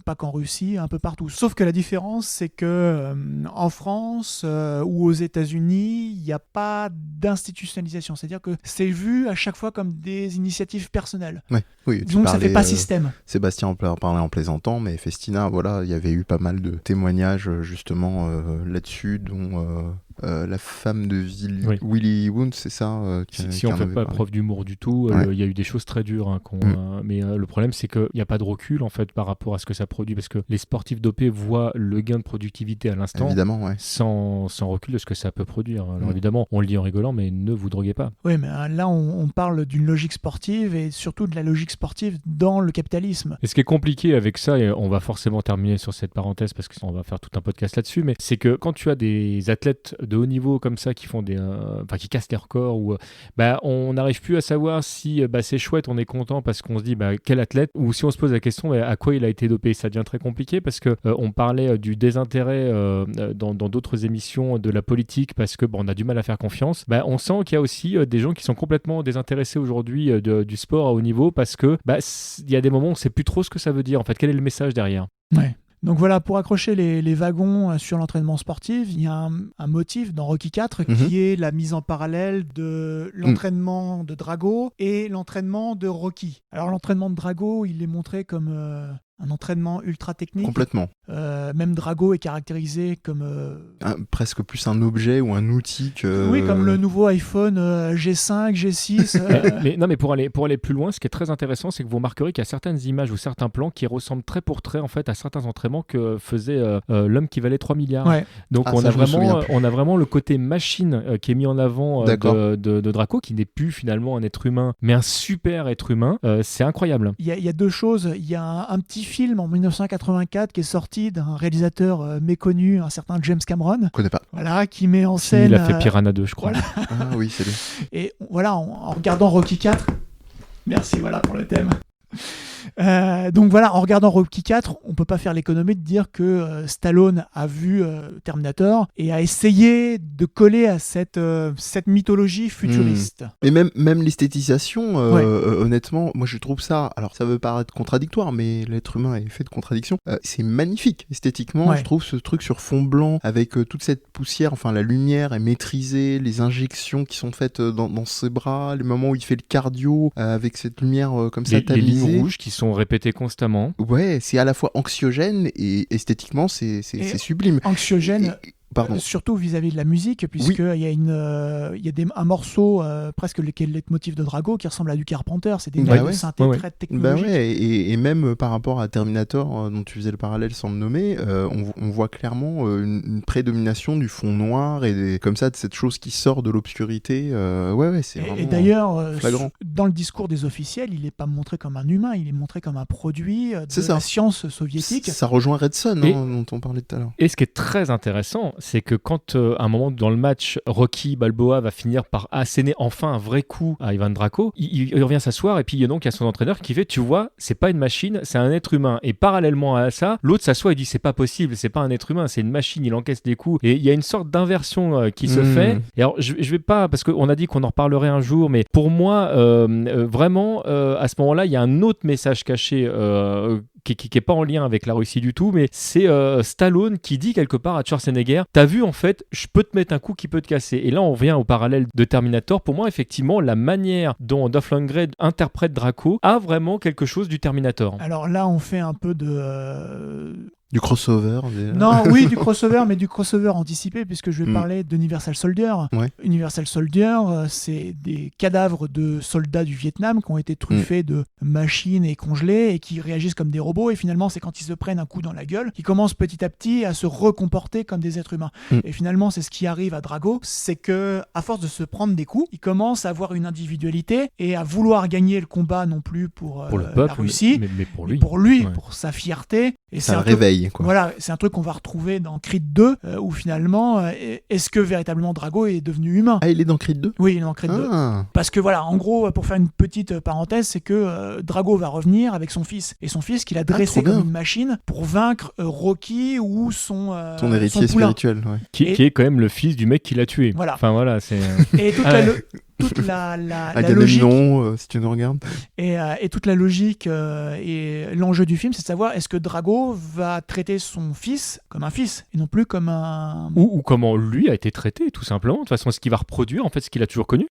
J: pas qu'en Russie, un peu partout. Sauf que la différence, c'est que en France ou aux États-Unis, il n'y a pas d'institutionnalisation. C'est-à-dire que c'est vu à chaque fois comme des initiatives personnelles.
I: Oui,
J: donc ça ne fait pas système.
I: Sébastien en parlait en plaisantant, mais Festina, il y avait eu pas mal de témoignages justement là-dessus, dont la femme de Willy Wundt, c'est ça
K: si on ne fait pas preuve d'humour du tout, il y a eu des choses très dures. Mais le problème, c'est qu'il n'y a pas de recul en fait, par rapport à ce que ça produit, parce que les sportifs dopés voient le gain de productivité à l'instant, sans recul de ce que ça peut produire. Alors évidemment, on le dit en rigolant, mais ne vous droguez pas.
J: Oui, mais là, on parle d'une logique sportive et surtout de la logique sportive dans le capitalisme.
K: Et ce qui est compliqué avec ça, et on va forcément terminer sur cette parenthèse parce qu'on va faire tout un podcast là-dessus, mais c'est que quand tu as des athlètes de haut niveau comme ça qui font qui cassent les records, ou on n'arrive plus à savoir si c'est chouette, on est content parce qu'on se dit quel athlète, ou si on se pose la question à quoi il a été dopé. Ça devient très compliqué parce que on parlait du désintérêt dans d'autres émissions de la politique parce que on a du mal à faire confiance. On sent qu'il y a aussi des gens qui sont complètement désintéressés aujourd'hui du sport à haut niveau parce que il y a des moments où on ne sait plus trop ce que ça veut dire en fait. Quel est le message derrière?
J: Donc voilà, pour accrocher les wagons sur l'entraînement sportif, il y a un motif dans Rocky IV qui est la mise en parallèle de l'entraînement de Drago et l'entraînement de Rocky. Alors l'entraînement de Drago, il est montré comme un entraînement ultra technique.
I: Complètement.
J: Même Drago est caractérisé comme...
I: presque plus un objet ou un outil que...
J: Oui, comme le nouveau iPhone G5, G6.
K: mais pour aller plus loin, ce qui est très intéressant, c'est que vous remarquerez qu'il y a certaines images ou certains plans qui ressemblent trait pour trait en fait, à certains entraînements que faisait l'homme qui valait 3 milliards. Donc on a vraiment le côté machine qui est mis en avant de Drago, qui n'est plus finalement un être humain, mais un super être humain. C'est incroyable.
J: Il y a deux choses. Il y a un petit film en 1984 qui est sorti d'un réalisateur méconnu, un certain James Cameron.
I: Je connais pas.
J: Voilà, qui met en scène...
K: Il a fait Piranha 2, je crois.
J: Voilà.
I: Ah oui, c'est lui.
J: Et voilà, en regardant Rocky IV... Merci, pour le thème. Donc voilà, en regardant Rocky IV, on peut pas faire l'économie de dire que Stallone a vu Terminator et a essayé de coller à cette mythologie futuriste.
I: Et même l'esthétisation, honnêtement, moi je trouve ça, alors ça veut paraître contradictoire, mais l'être humain est fait de contradictions. C'est magnifique esthétiquement, je trouve ce truc sur fond blanc avec toute cette poussière, la lumière est maîtrisée, les injections qui sont faites dans ses bras, les moments où il fait le cardio avec cette lumière comme ça tamisée.
K: Les lignes rouges qui sont répétées constamment.
I: Ouais, c'est à la fois anxiogène et esthétiquement c'est sublime.
J: Anxiogène. Surtout vis-à-vis de la musique, puisqu'il y a un morceau presque le leitmotiv de Drago qui ressemble à du Carpenter. C'est des notes de synthé très technologiques.
I: Et même par rapport à Terminator, dont tu faisais le parallèle sans le nommer, on voit clairement une prédomination du fond noir et comme ça de cette chose qui sort de l'obscurité. C'est vraiment
J: et d'ailleurs,
I: flagrant.
J: Dans le discours des officiels, il n'est pas montré comme un humain, il est montré comme un produit de la science soviétique.
I: Ça rejoint Red Son, dont on parlait tout à l'heure.
K: Et ce qui est très intéressant, c'est que quand à un moment dans le match, Rocky Balboa va finir par asséner enfin un vrai coup à Ivan Drago, il revient s'asseoir et puis il y a son entraîneur qui fait, tu vois, c'est pas une machine, c'est un être humain. Et parallèlement à ça, l'autre s'assoit et dit, c'est pas possible, c'est pas un être humain, c'est une machine, il encaisse des coups. Et il y a une sorte d'inversion qui se fait. Et alors je vais pas, parce qu'on a dit qu'on en reparlerait un jour, mais pour moi, vraiment, à ce moment-là, il y a un autre message caché qui est pas en lien avec la Russie du tout, mais c'est Stallone qui dit quelque part à Schwarzenegger, t'as vu en fait, je peux te mettre un coup qui peut te casser. Et là on revient au parallèle de Terminator. Pour moi effectivement la manière dont Dolph Lundgren interprète Draco a vraiment quelque chose du Terminator.
J: Alors là on fait un peu de...
I: Du crossover.
J: Non, oui, du crossover, mais du crossover anticipé, puisque je vais parler d'Universal Soldier.
I: Ouais.
J: Universal Soldier, c'est des cadavres de soldats du Vietnam qui ont été truffés de machines et congelés et qui réagissent comme des robots. Et finalement, c'est quand ils se prennent un coup dans la gueule qu'ils commencent petit à petit à se recomporter comme des êtres humains. Et finalement, c'est ce qui arrive à Drago, c'est que à force de se prendre des coups, il commence à avoir une individualité et à vouloir gagner le combat non plus pour
K: le peuple,
J: la Russie,
K: mais pour lui,
J: pour sa fierté. Et
I: ça le réveille. Quoi.
J: Voilà, c'est un truc qu'on va retrouver dans Creed 2, où finalement, est-ce que véritablement Drago est devenu humain ?
I: Ah, il est dans Creed 2 ?
J: Oui, il est dans Creed 2. Parce que voilà, en gros, pour faire une petite parenthèse, c'est que Drago va revenir avec son fils. Et son fils qu'il a dressé comme une machine pour vaincre Rocky ou son
I: héritier spirituel. Ouais.
K: Qui est quand même le fils du mec qui l'a tué.
J: Voilà.
K: Enfin voilà, c'est...
J: Et toute la logique
I: si tu nous regardes
J: et toute la logique et l'enjeu du film, c'est de savoir est-ce que Drago va traiter son fils comme un fils et non plus comme un
K: ou comment lui a été traité tout simplement. De toute façon, est-ce qu'il va reproduire en fait ce qu'il a toujours connu.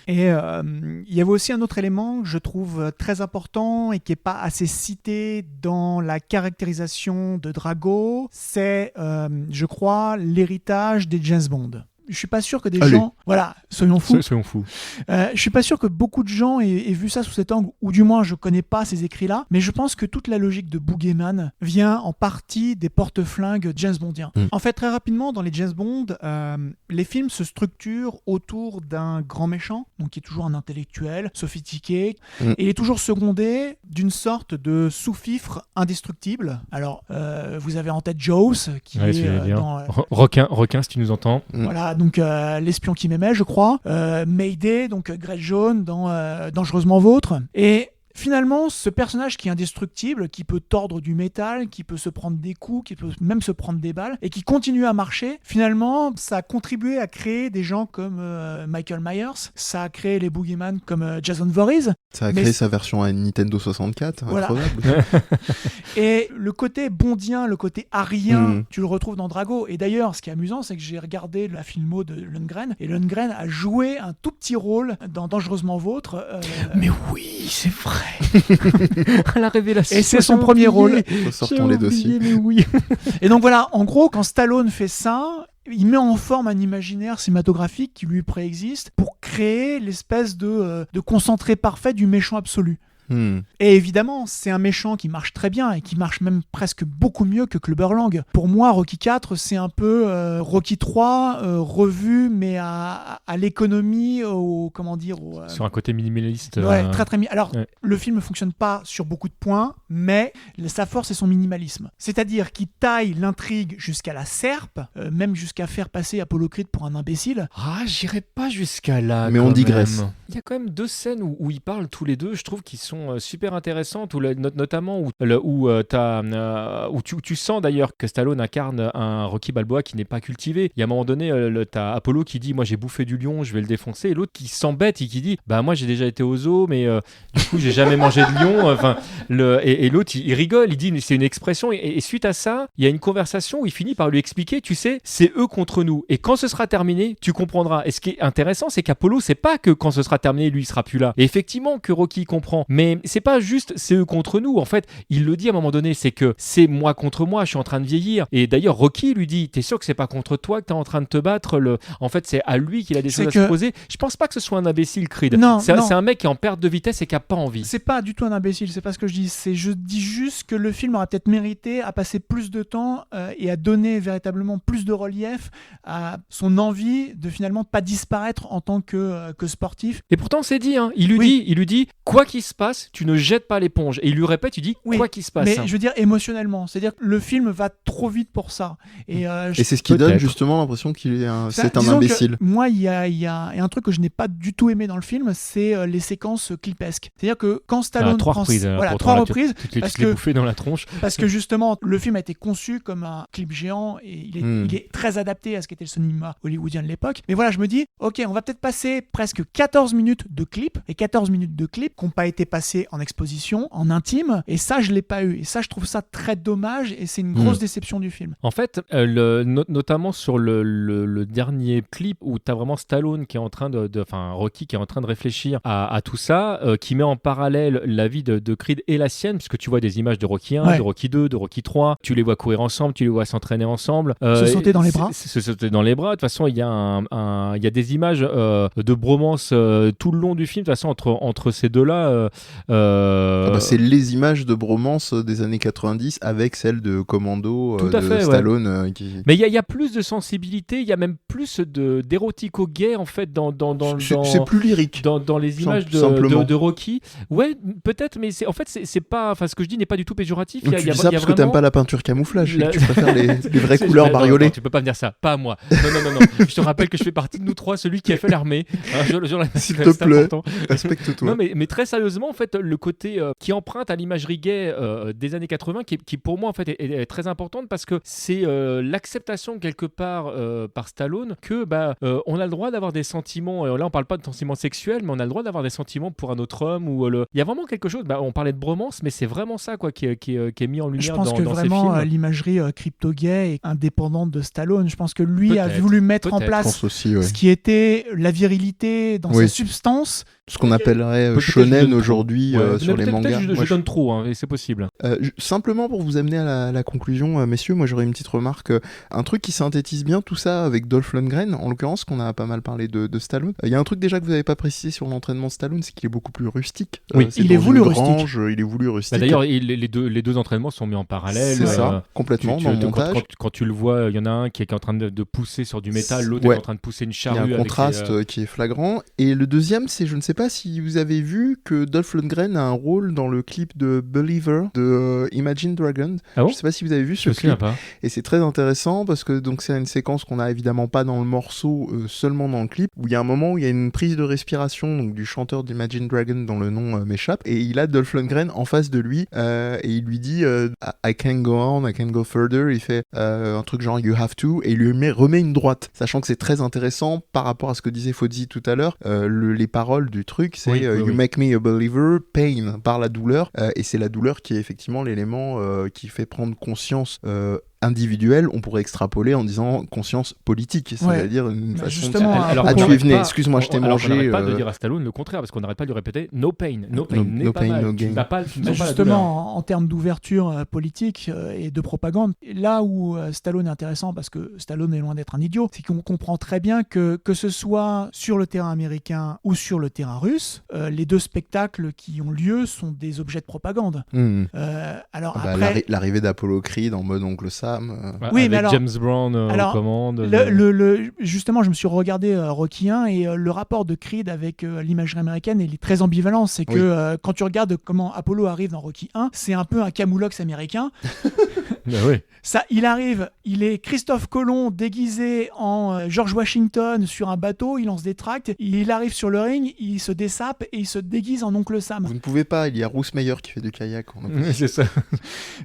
J: Et il y avait aussi un autre élément que je trouve très important et qui est pas assez cité dans la caractérisation de Drago, c'est je crois l'héritage des James Bond. Je suis pas sûr que des gens... Voilà, soyons fous. Je suis pas sûr que beaucoup de gens aient vu ça sous cet angle, ou du moins je connais pas ces écrits-là, mais je pense que toute la logique de Boogeyman vient en partie des porte-flingues James Bondiens. En fait, très rapidement, dans les James Bond, les films se structurent autour d'un grand méchant, donc qui est toujours un intellectuel, sophistiqué, et il est toujours secondé d'une sorte de sous-fifre indestructible. Alors, vous avez en tête Jaws, qui est dans...
K: Requin, si tu nous entends.
J: Voilà, donc l'espion qui m'aimait, je crois. Mayday, donc Grey Jones dans Dangereusement Vôtre. Et finalement, ce personnage qui est indestructible, qui peut tordre du métal, qui peut se prendre des coups, qui peut même se prendre des balles, et qui continue à marcher, finalement, ça a contribué à créer des gens comme Michael Myers, ça a créé les Boogeyman comme Jason Voorhees.
I: Ça a créé sa version à Nintendo 64,
J: voilà.
I: Incroyable.
J: Et le côté bondien, le côté arien, tu le retrouves dans Drago. Et d'ailleurs, ce qui est amusant, c'est que j'ai regardé la filmo de Lundgren, et Lundgren a joué un tout petit rôle dans Dangereusement Vôtre.
K: Mais oui, c'est vrai. La révélation.
J: Et c'est son premier rôle.
I: Sortons les dossiers.
K: Mais oui.
J: Et donc voilà, en gros, quand Stallone fait ça, il met en forme un imaginaire cinématographique qui lui préexiste pour créer l'espèce de concentré parfait du méchant absolu. Et évidemment, c'est un méchant qui marche très bien et qui marche même presque beaucoup mieux que Clubber Lang. Pour moi, Rocky 4, c'est un peu Rocky 3 revu, mais à l'économie,
K: sur un côté minimaliste.
J: Ouais, très très. Alors, le film ne fonctionne pas sur beaucoup de points, mais sa force, c'est son minimalisme. C'est-à-dire qu'il taille l'intrigue jusqu'à la serpe, même jusqu'à faire passer Apollo Creed pour un imbécile.
K: Ah, j'irai pas jusqu'à là.
I: Mais on digresse.
K: Il y a quand même 2 scènes où ils parlent tous les deux, je trouve, qui sont super intéressantes, notamment où tu sens d'ailleurs que Stallone incarne un Rocky Balboa qui n'est pas cultivé. Il y a un moment donné, t'as Apollo qui dit « Moi j'ai bouffé du lion, je vais le défoncer », et l'autre qui s'embête et qui dit « Bah moi j'ai déjà été au zoo, mais du coup j'ai jamais mangé de lion ». Et l'autre il rigole, il dit « C'est une expression ». Et suite à ça, il y a une conversation où il finit par lui expliquer « Tu sais, c'est eux contre nous. Et quand ce sera terminé, tu comprendras ». Et ce qui est intéressant, c'est qu'Apollo, c'est pas que quand ce sera terminé, lui il sera plus là. Et effectivement que Rocky comprend, mais c'est pas juste c'est eux contre nous. En fait, il le dit à un moment donné, c'est que c'est moi contre moi, je suis en train de vieillir. Et d'ailleurs, Rocky lui dit, t'es sûr que c'est pas contre toi que t'es en train de te battre En fait, c'est à lui qu'il a des choses à se poser. Je pense pas que ce soit un imbécile, Creed. C'est un mec qui est en perte de vitesse et qui a pas envie.
J: C'est pas du tout un imbécile, c'est pas ce que je dis. Je dis juste que le film aurait peut-être mérité à passer plus de temps et à donner véritablement plus de relief à son envie de finalement pas disparaître en tant que sportif.
K: Et pourtant, c'est dit, hein. Il lui dit, quoi qu'il se passe, tu ne jettes pas l'éponge. Et il lui répète, il dit, quoi qu'il se passe.
J: Mais je veux dire émotionnellement, c'est-à-dire que le film va trop vite pour ça. Et
I: c'est ce qui donne justement l'impression qu'il est c'est un imbécile.
J: Moi, il y a un truc que je n'ai pas du tout aimé dans le film, c'est les séquences clipesques. C'est-à-dire que quand Stallone
K: trois reprises,
J: parce
K: que bouffé dans la tronche.
J: Parce que justement, le film a été conçu comme un clip géant et il est très adapté à ce qu'était le cinéma hollywoodien de l'époque. Mais voilà, je me dis, ok, on va peut-être passer presque 14 minutes de clip et 14 minutes de clip qui n'ont pas été passés passer en exposition, en intime, et ça je l'ai pas eu. Et ça je trouve ça très dommage et c'est une grosse déception du film.
K: En fait, notamment sur le dernier clip où tu as vraiment Stallone qui est en train enfin Rocky qui est en train de réfléchir à tout ça, qui met en parallèle la vie de Creed et la sienne, puisque tu vois des images de Rocky 1, de Rocky 2, de Rocky 3, tu les vois courir ensemble, tu les vois s'entraîner ensemble.
J: Se sauter dans les bras.
K: Se sauter dans les bras. De toute façon, il y a des images de bromance tout le long du film, de toute façon, entre ces deux-là.
I: C'est les images de bromance des années 90 avec celles de Commando, Stallone.
K: Mais il y a plus de sensibilité, il y a même plus d'érotico-gay en fait dans
I: c'est plus lyrique.
K: Dans les images de Rocky. Ouais, peut-être, mais c'est pas. Enfin, ce que je dis n'est pas du tout péjoratif.
I: Tu dis ça parce que t'aimes pas la peinture camouflage, tu préfères les vraies couleurs bariolées.
K: Non, tu peux pas me dire ça, pas à moi. Non. Je te rappelle que je fais partie de nous trois, celui qui a fait l'armée.
I: S'il te plaît, respecte-toi.
K: Non, mais très sérieusement, en fait, le côté qui emprunte à l'imagerie gay des années 80, qui pour moi en fait est très importante parce que c'est l'acceptation quelque part par Stallone que on a le droit d'avoir des sentiments. Là, on parle pas de sentiments sexuels, mais on a le droit d'avoir des sentiments pour un autre homme il y a vraiment quelque chose. On parlait de bromance, mais c'est vraiment ça quoi qui est mis en lumière dans ces films.
J: Je pense que vraiment l'imagerie crypto-gay est indépendante de Stallone. Je pense que lui a voulu mettre en place ce qui était la virilité dans sa substance.
I: Ce qu'on appellerait shonen aujourd'hui sur les mangas.
K: Je donne trop, et c'est possible.
I: Simplement pour vous amener à la conclusion, messieurs, moi j'aurais une petite remarque. Un truc qui synthétise bien tout ça avec Dolph Lundgren, en l'occurrence, qu'on a pas mal parlé de Stallone. Il y a un truc déjà que vous n'avez pas précisé sur l'entraînement de Stallone, c'est qu'il est beaucoup plus rustique.
J: Oui, il est voulu rustique.
I: Il est voulu rustique.
K: D'ailleurs, les deux entraînements sont mis en parallèle.
I: C'est ça, complètement, dans le montage.
K: Quand tu le vois, il y en a un qui est en train de pousser sur du métal, l'autre est en train de pousser une charrue.
I: Il y a un contraste qui est flagrant. Et le deuxième, c'est, je ne sais pas si vous avez vu que Dolph Lundgren a un rôle dans le clip de Believer de Imagine Dragons.
K: Ah bon,
I: je ne sais pas si vous avez vu ce clip. Et c'est très intéressant parce que donc c'est une séquence qu'on n'a évidemment pas dans le morceau, seulement dans le clip, où il y a un moment où il y a une prise de respiration donc du chanteur d'Imagine Dragons dont le nom m'échappe, et il a Dolph Lundgren en face de lui et il lui dit I can go on, I can go further. Il fait un truc genre you have to, et il lui remet une droite, sachant que c'est très intéressant par rapport à ce que disait Fozzy tout à l'heure. Les paroles du truc, c'est you make me a believer, pain, par la douleur, et c'est la douleur qui est effectivement l'élément qui fait prendre conscience individuelle, on pourrait extrapoler en disant conscience politique, c'est-à-dire une façon de... tu y venais, excuse-moi, je t'ai mangé...
K: On n'arrête pas de dire à Stallone le contraire, parce qu'on n'arrête pas de lui répéter no pain, no pain,
I: no pain, no gain.
J: Justement, en termes d'ouverture politique et de propagande, là où Stallone est intéressant, parce que Stallone est loin d'être un idiot, c'est qu'on comprend très bien que ce soit sur le terrain américain ou sur le terrain russe, les deux spectacles qui ont lieu sont des objets de propagande. Alors après...
I: L'arrivée d'Apollo Creed en mode Oncle Sam.
J: Oui,
K: avec
J: mais alors,
K: James Brown aux commandes.
J: Justement, je me suis regardé Rocky 1 et le rapport de Creed avec l'imagerie américaine il est très ambivalent. C'est que quand tu regardes comment Apollo arrive dans Rocky 1, c'est un peu un camoulox américain. Ça, il arrive, il est Christophe Colomb déguisé en George Washington sur un bateau, il lance des tracts, il arrive sur le ring, il se dessape et il se déguise en Oncle Sam.
I: Vous ne pouvez pas, il y a Bruce Meyer qui fait du kayak.
K: C'est ça.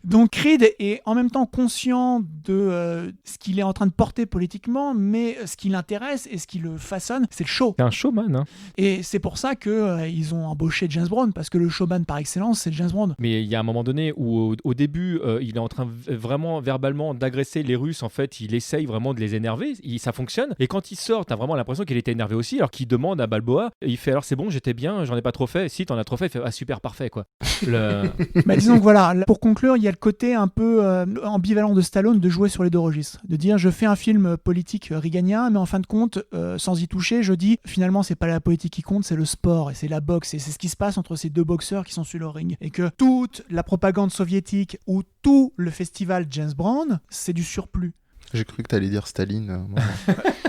J: Donc Creed est en même temps conscient de ce qu'il est en train de porter politiquement, mais ce qui l'intéresse et ce qui le façonne, c'est le show.
K: C'est un showman.
J: Et c'est pour ça qu'ils ont embauché James Brown, parce que le showman par excellence, c'est James Brown.
K: Mais il y a un moment donné où au début, il est en train vraiment verbalement d'agresser les Russes. En fait, il essaye vraiment de les énerver. Ça fonctionne. Et quand il sort, t'as vraiment l'impression qu'il était énervé aussi, alors qu'il demande à Balboa, et il fait alors c'est bon, j'étais bien, j'en ai pas trop fait. Si t'en as trop fait, il fait super parfait quoi.
J: Disons que voilà, pour conclure, il y a le côté un peu ambivalent de Stallone de jouer sur les deux registres, de dire je fais un film politique reaganien, mais en fin de compte, sans y toucher, je dis finalement c'est pas la politique qui compte, c'est le sport et c'est la boxe, et c'est ce qui se passe entre ces deux boxeurs qui sont sur le ring, et que toute la propagande soviétique ou tout le festival James Brown, c'est du surplus.
I: J'ai cru que t'allais dire Staline.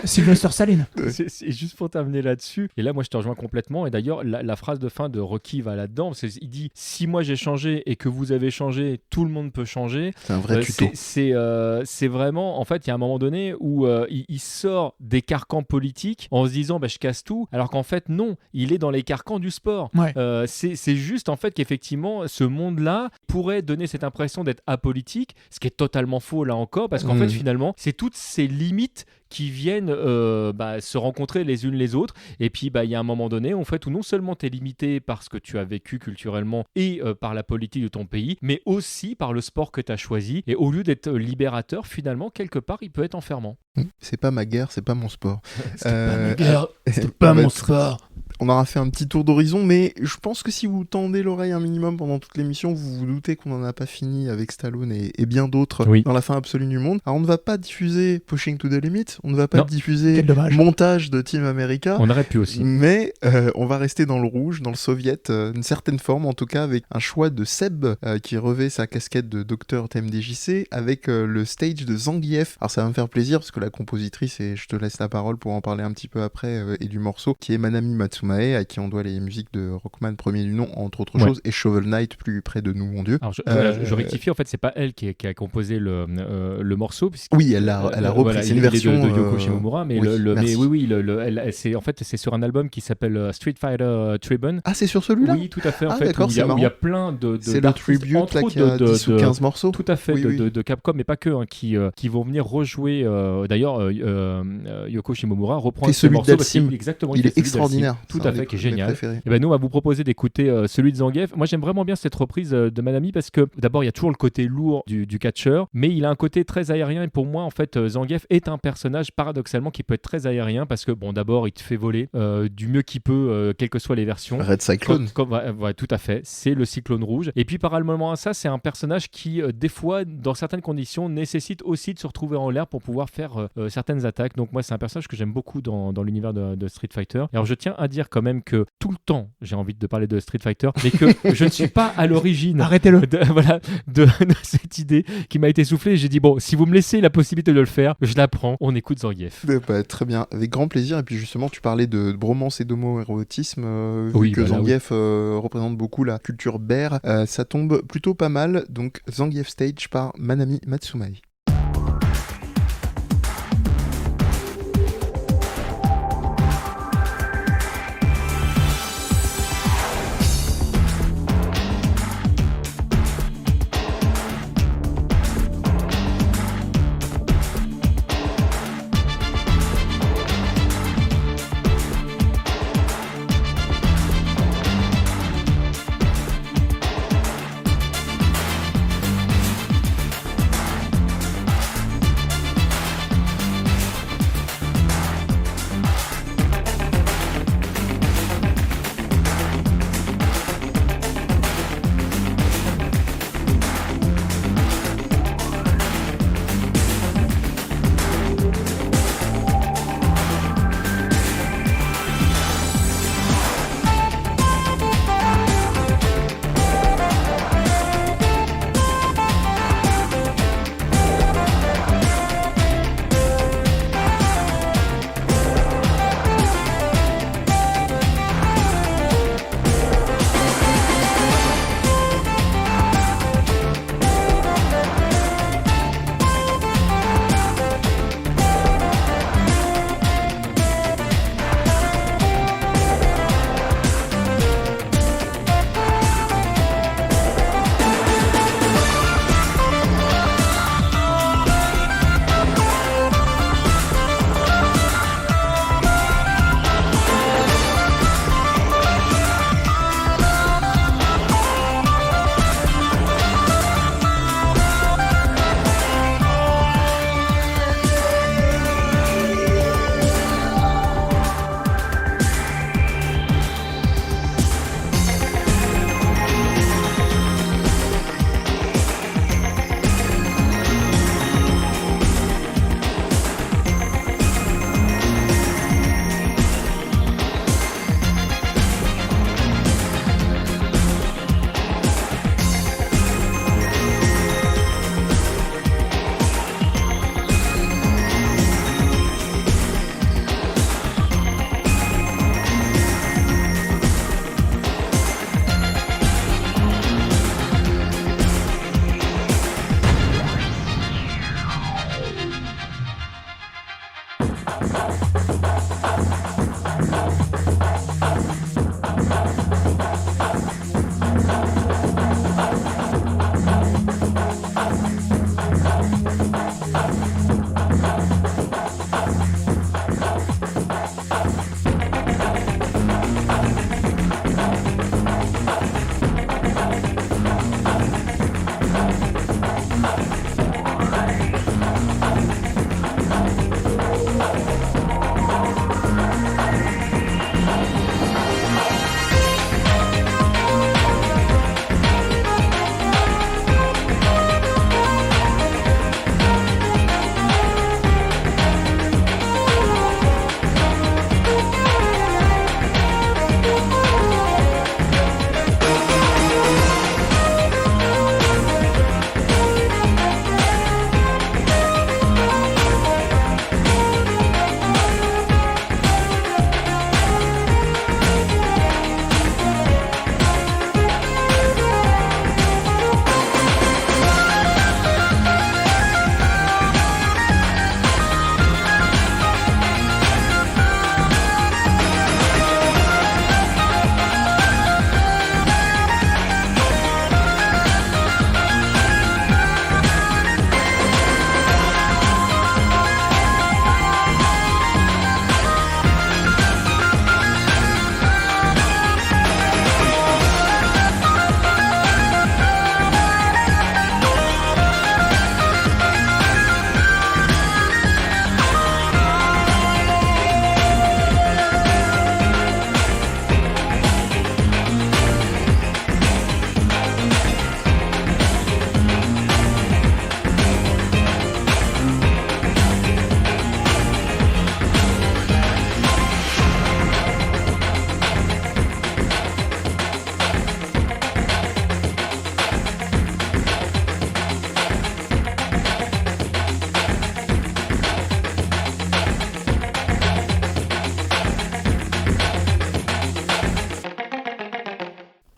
J: Sylvester Stallone.
K: C'est juste pour t'amener là-dessus. Et là, moi, je te rejoins complètement. Et d'ailleurs, la phrase de fin de Rocky va là-dedans. Il dit, si moi j'ai changé et que vous avez changé, tout le monde peut changer.
I: C'est un vrai tuto.
K: C'est vraiment, en fait, il y a un moment donné où il sort des carcans politiques en se disant, je casse tout. Alors qu'en fait, non, il est dans les carcans du sport. C'est juste, en fait, qu'effectivement, ce monde-là pourrait donner cette impression d'être apolitique, ce qui est totalement faux, là encore, parce qu'en fait, finalement, c'est toutes ces limites qui viennent se rencontrer les unes les autres. Et puis il y a un moment donné en fait où non seulement tu es limité par ce que tu as vécu culturellement et par la politique de ton pays, mais aussi par le sport que tu as choisi. Et au lieu d'être libérateur, finalement, quelque part, il peut être enfermant.
I: C'est pas ma guerre, c'est pas mon sport.
C: C'était pas ma guerre, c'était pas mon sport.
I: On aura fait un petit tour d'horizon, mais je pense que si vous tendez l'oreille un minimum pendant toute l'émission, vous vous doutez qu'on n'en a pas fini avec Stallone et bien d'autres dans la fin absolue du monde. Alors on ne va pas diffuser Pushing to the Limit, on ne va pas diffuser montage de Team America.
K: On aurait pu aussi.
I: Mais on va rester dans le rouge, dans le soviet, une certaine forme en tout cas, avec un choix de Seb qui revêt sa casquette de docteur TMDJC avec le stage de Zangief. Alors ça va me faire plaisir parce que la compositrice, et je te laisse la parole pour en parler un petit peu après, et du morceau, qui est Manami Matsumae, à qui on doit les musiques de Rockman premier du nom, entre autres choses, et Shovel Knight, plus près de nous, mon Dieu.
K: Alors je rectifie, en fait, c'est pas elle qui a composé le morceau.
I: Oui, elle a repris, c'est une version
K: de Yoko Shimomura, mais c'est sur un album qui s'appelle Street Fighter Tribune.
I: Ah, c'est sur celui-là?
K: Oui, tout à fait, en fait,
I: d'accord,
K: où il y a plein de
I: c'est le tribute là qui a 10 ou 15 morceaux.
K: Tout à fait, de Capcom, mais pas que, qui vont venir rejouer. D'ailleurs, Yoko Shimomura reprend ce morceau parce qu'il
I: est extraordinaire.
K: Tout à fait, qui est génial. Et ben nous, on va vous proposer d'écouter celui de Zangief. Moi, j'aime vraiment bien cette reprise de Manami parce que d'abord, il y a toujours le côté lourd du catcheur, mais il a un côté très aérien. Et pour moi, en fait, Zangief est un personnage paradoxalement qui peut être très aérien parce que d'abord, il te fait voler du mieux qu'il peut, quelles que soient les versions.
I: Red Cyclone.
K: Tout à fait. C'est le cyclone rouge. Et puis, parallèlement à ça, c'est un personnage qui, des fois, dans certaines conditions, nécessite aussi de se retrouver en l'air pour pouvoir faire certaines attaques. Donc moi, c'est un personnage que j'aime beaucoup dans l'univers de Street Fighter. Et alors, je tiens à dire quand même que tout le temps, j'ai envie de parler de Street Fighter, mais que je ne suis pas à l'origine de cette idée qui m'a été soufflée. J'ai dit, bon, si vous me laissez la possibilité de le faire, je la prends. On écoute Zangief.
I: Très bien, avec grand plaisir. Et puis justement, tu parlais de bromance et d'homo-érotisme, vu que Zangief représente beaucoup la culture bear. Ça tombe plutôt pas mal. Donc Zangief Stage par Manami Matsumae.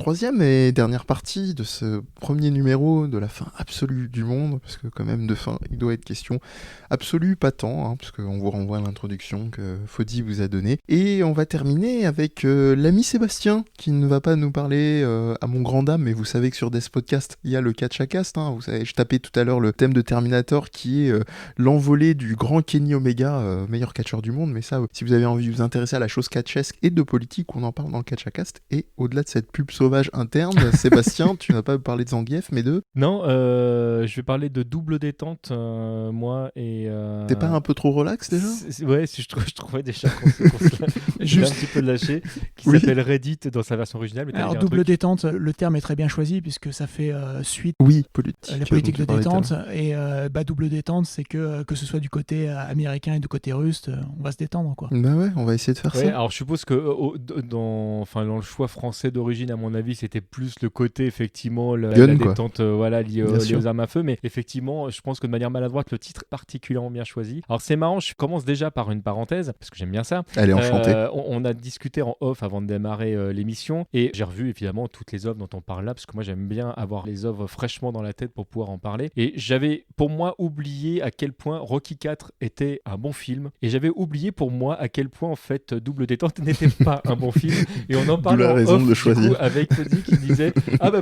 I: troisième et dernière partie de ce premier numéro de la fin absolue du monde, parce que quand même de fin, il doit être question absolue, pas tant, parce qu'on vous renvoie à l'introduction que Faudy vous a donnée. Et on va terminer avec l'ami Sébastien, qui ne va pas nous parler à mon grand dame, mais vous savez que sur Death Podcast, il y a le catch à cast, vous savez, je tapais tout à l'heure le thème de Terminator, qui est l'envolée du grand Kenny Omega, meilleur catcheur du monde, mais ça, si vous avez envie de vous intéresser à la chose catchesque et de politique, on en parle dans le catch à cast. Et au-delà de cette pub sauvage interne, Sébastien, tu vas pas me parler de Zangief, mais de...
K: Non, je vais parler de double détente, moi, et...
I: T'es pas un peu trop relax, déjà ?
K: Ouais, je trouvais déjà qu'on se un petit peu lâché, qui s'appelle Reddit dans sa version originale. Mais
J: alors, double détente, le terme est très bien choisi, puisque ça fait suite
I: politique,
J: la politique de détente, et double détente, c'est que ce soit du côté américain et du côté russe, on va se détendre, quoi.
I: Bah ouais, on va essayer de faire ça.
K: Alors, je suppose que dans le choix français d'origine, à mon avis, c'était plus le côté, effectivement, la détente liée aux armes à feu, mais effectivement, je pense que de manière maladroite, le titre est particulièrement bien choisi. Alors, c'est marrant, je commence déjà par une parenthèse, parce que j'aime bien ça.
I: Allez, enchanté.
K: On a discuté en off avant de démarrer l'émission, et j'ai revu évidemment toutes les œuvres dont on parle là, parce que moi j'aime bien avoir les œuvres fraîchement dans la tête pour pouvoir en parler. Et j'avais pour moi oublié à quel point Rocky IV était un bon film, et j'avais oublié pour moi à quel point en fait Double Détente n'était pas un bon film. Et on en parlait en off
I: de choisir.
K: Du coup, avec Faudy qui disait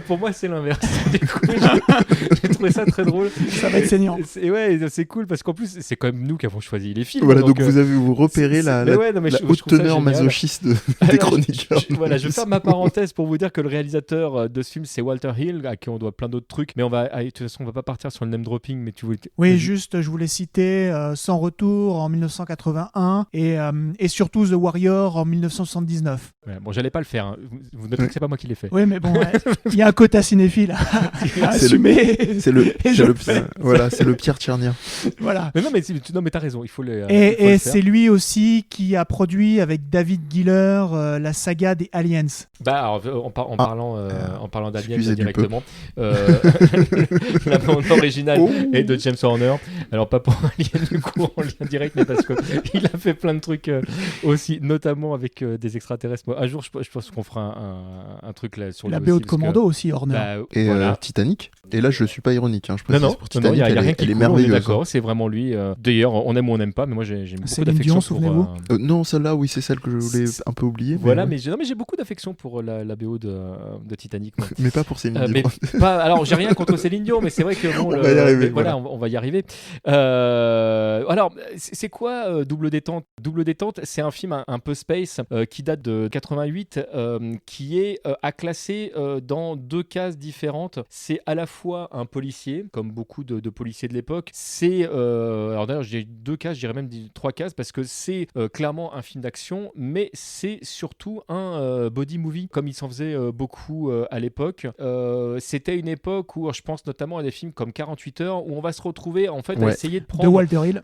K: pour moi c'est l'inverse. Du coup, j'ai trouvé ça très drôle.
J: Ça va être saignant.
K: C'est cool parce qu'en plus c'est quand même nous qui avons choisi les films.
I: Voilà, donc vous repérez la haute teneur masochiste des chroniqueurs.
K: Je vais faire ma parenthèse pour vous dire que le réalisateur de ce film c'est Walter Hill, à qui on doit plein d'autres trucs, mais de toute façon on va pas partir sur le name dropping, mais tu voulais...
J: Oui, juste je voulais citer Sans Retour en 1981 et surtout The Warrior en 1979.
K: Bon, j'allais pas le faire, hein. Vous notez que c'est pas moi qui l'ai fait.
J: Oui, mais bon, il y a un quota cinéphile à assumer.
I: C'est le Pierre Tchernia.
J: Voilà.
K: Mais mais t'as raison, il faut le
J: et c'est lui aussi qui a produit avec David Giller la saga des Aliens.
K: En parlant d'Aliens directement, la bande originale est de James Horner. Alors pas pour Alien du coup en lien direct, mais parce qu'il a fait plein de trucs aussi, notamment avec des extraterrestres. Un jour, je pense qu'on fera un truc là sur
J: la BO de Commando aussi, Horner.
I: Et Titanic. Et là, je suis pas ironique. Je précise pour Titanic,
K: il y a rien qui
I: est merveilleuse.
K: D'accord, c'est vraiment lui. D'ailleurs, on aime ou on n'aime pas, mais moi j'ai beaucoup d'affection pour.
I: Non, celle-là, oui, c'est celle que je voulais un peu oublier.
K: Voilà, mais j'ai beaucoup d'affection pour la BO de Titanic. Moi.
I: Mais pas pour Céline Dion.
K: Alors, j'ai rien contre Céline Dion, mais c'est vrai que
I: on va y arriver.
K: On va y arriver. Alors, c'est quoi Double Détente ? Double Détente, c'est un film un peu space qui date de 88, qui est à classer dans deux cases différentes. C'est à la fois un policier, comme beaucoup de policiers de l'époque. C'est alors d'ailleurs, j'ai deux cases, je dirais même trois cases, parce que c'est clairement un film d'action, mais c'est surtout un body movie, comme il s'en faisait beaucoup à l'époque. C'était une époque où je pense notamment à des films comme 48 heures, où on va se retrouver en fait à essayer de prendre
J: de Walter Hill.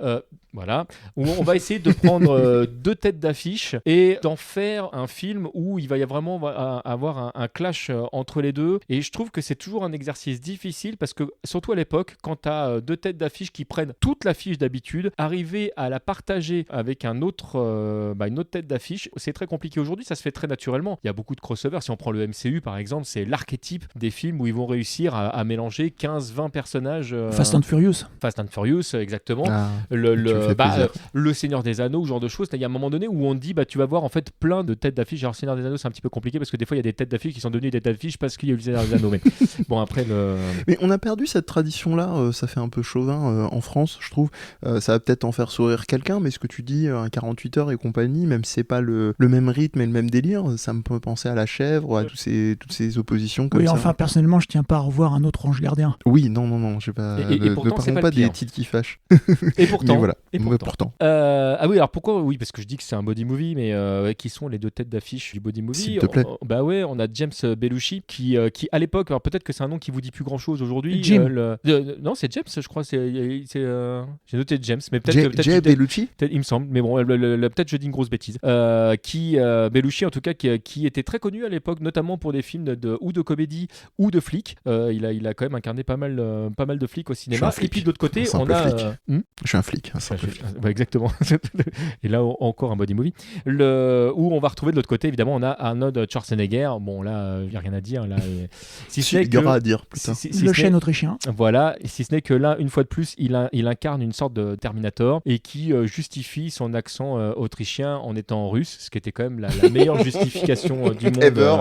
K: Voilà, où on va essayer de prendre deux têtes d'affiche et d'en faire un film où il va y vraiment avoir un clash entre les deux. Et je trouve que c'est toujours un exercice difficile parce que, surtout à l'époque, quand tu as deux têtes d'affiche qui prennent toute l'affiche d'habitude, arriver à la partager avec une autre tête d'affiche, c'est très compliqué. Aujourd'hui, ça se fait très naturellement. Il y a beaucoup de crossovers. Si on prend le MCU, par exemple, c'est l'archétype des films où ils vont réussir à mélanger 15-20 personnages.
J: Fast and Furious.
K: Fast and Furious, exactement. Le Seigneur des Anneaux, ce genre de choses. Il y a un moment donné où on dit tu vas voir en fait plein de têtes d'affiche. Alors Seigneur des Anneaux, c'est un petit peu compliqué parce que des fois il y a des têtes d'affiche qui sont devenues des têtes d'affiche parce qu'il y a eu le Seigneur des Anneaux. Mais bon, après Mais
I: on a perdu cette tradition-là. Ça fait un peu chauvin en France, je trouve. Ça va peut-être en faire sourire quelqu'un, mais ce que tu dis, un 48 heures et compagnie, même si c'est pas le même rythme et le même délire, ça me peut penser à La Chèvre, à toutes ces oppositions comme ça.
J: Oui, enfin personnellement, je tiens pas à revoir un autre Ange Gardien.
I: Oui, non, j'ai pas.
K: Et pourtant,
I: ne parlons pas des titres qui fâchent.
K: Et pourtant.
I: Voilà.
K: Et pourtant.
I: Ah
K: oui, alors pourquoi ? Oui, parce que je dis que c'est un body movie, mais qui sont les deux têtes d'affiche du body movie ?
I: S'il te plaît.
K: On a James Belushi qui à l'époque, alors peut-être que c'est un nom qui vous dit plus grand chose aujourd'hui.
J: Jim.
K: Non, c'est James, je crois. J'ai noté James, mais peut-être.
I: Jay Belushi ?
K: Il me semble, mais bon, peut-être je dis une grosse bêtise. Belushi, en tout cas, qui était très connu à l'époque, notamment pour des films ou de comédie ou de flics. Il a quand même incarné pas mal de flics au cinéma. Et puis de l'autre côté, on a.
I: Je suis un flic.
K: Exactement. Et là encore un body movie. Où on va retrouver de l'autre côté, évidemment, on a Arnold Schwarzenegger. Bon, là, là, il n'y a rien à dire. Là,
I: il y aura à dire, putain.
J: Le chêne autrichien.
K: Voilà, et si ce n'est que là, une fois de plus, il incarne une sorte de Terminator et qui justifie son accent autrichien en étant russe, ce qui était quand même la meilleure justification du monde.
I: Ever.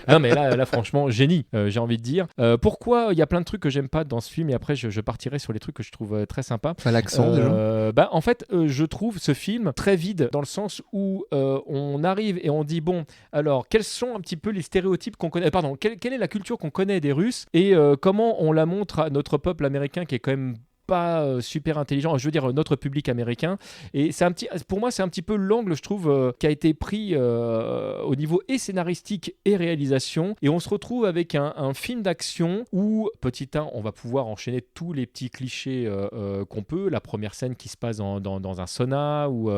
K: Ah non, mais là, franchement, génie, j'ai envie de dire. Pourquoi il y a plein de trucs que j'aime pas dans ce film, et après, je partirai sur les trucs que je trouve très sympas.
I: L'accent, déjà.
K: En fait, je trouve ce film très vide, dans le sens où on arrive et on dit, bon, alors, quels sont un petit peu les stéréotypes qu'on connaît, quelle est la culture qu'on connaît des Russes, et comment on la montre à notre peuple américain qui est quand même pas super intelligent, je veux dire notre public américain, et pour moi c'est un petit peu l'angle, je trouve, qui a été pris au niveau et scénaristique et réalisation, et on se retrouve avec un film d'action où, petit 1, on va pouvoir enchaîner tous les petits clichés qu'on peut, la première scène qui se passe dans un sauna, ou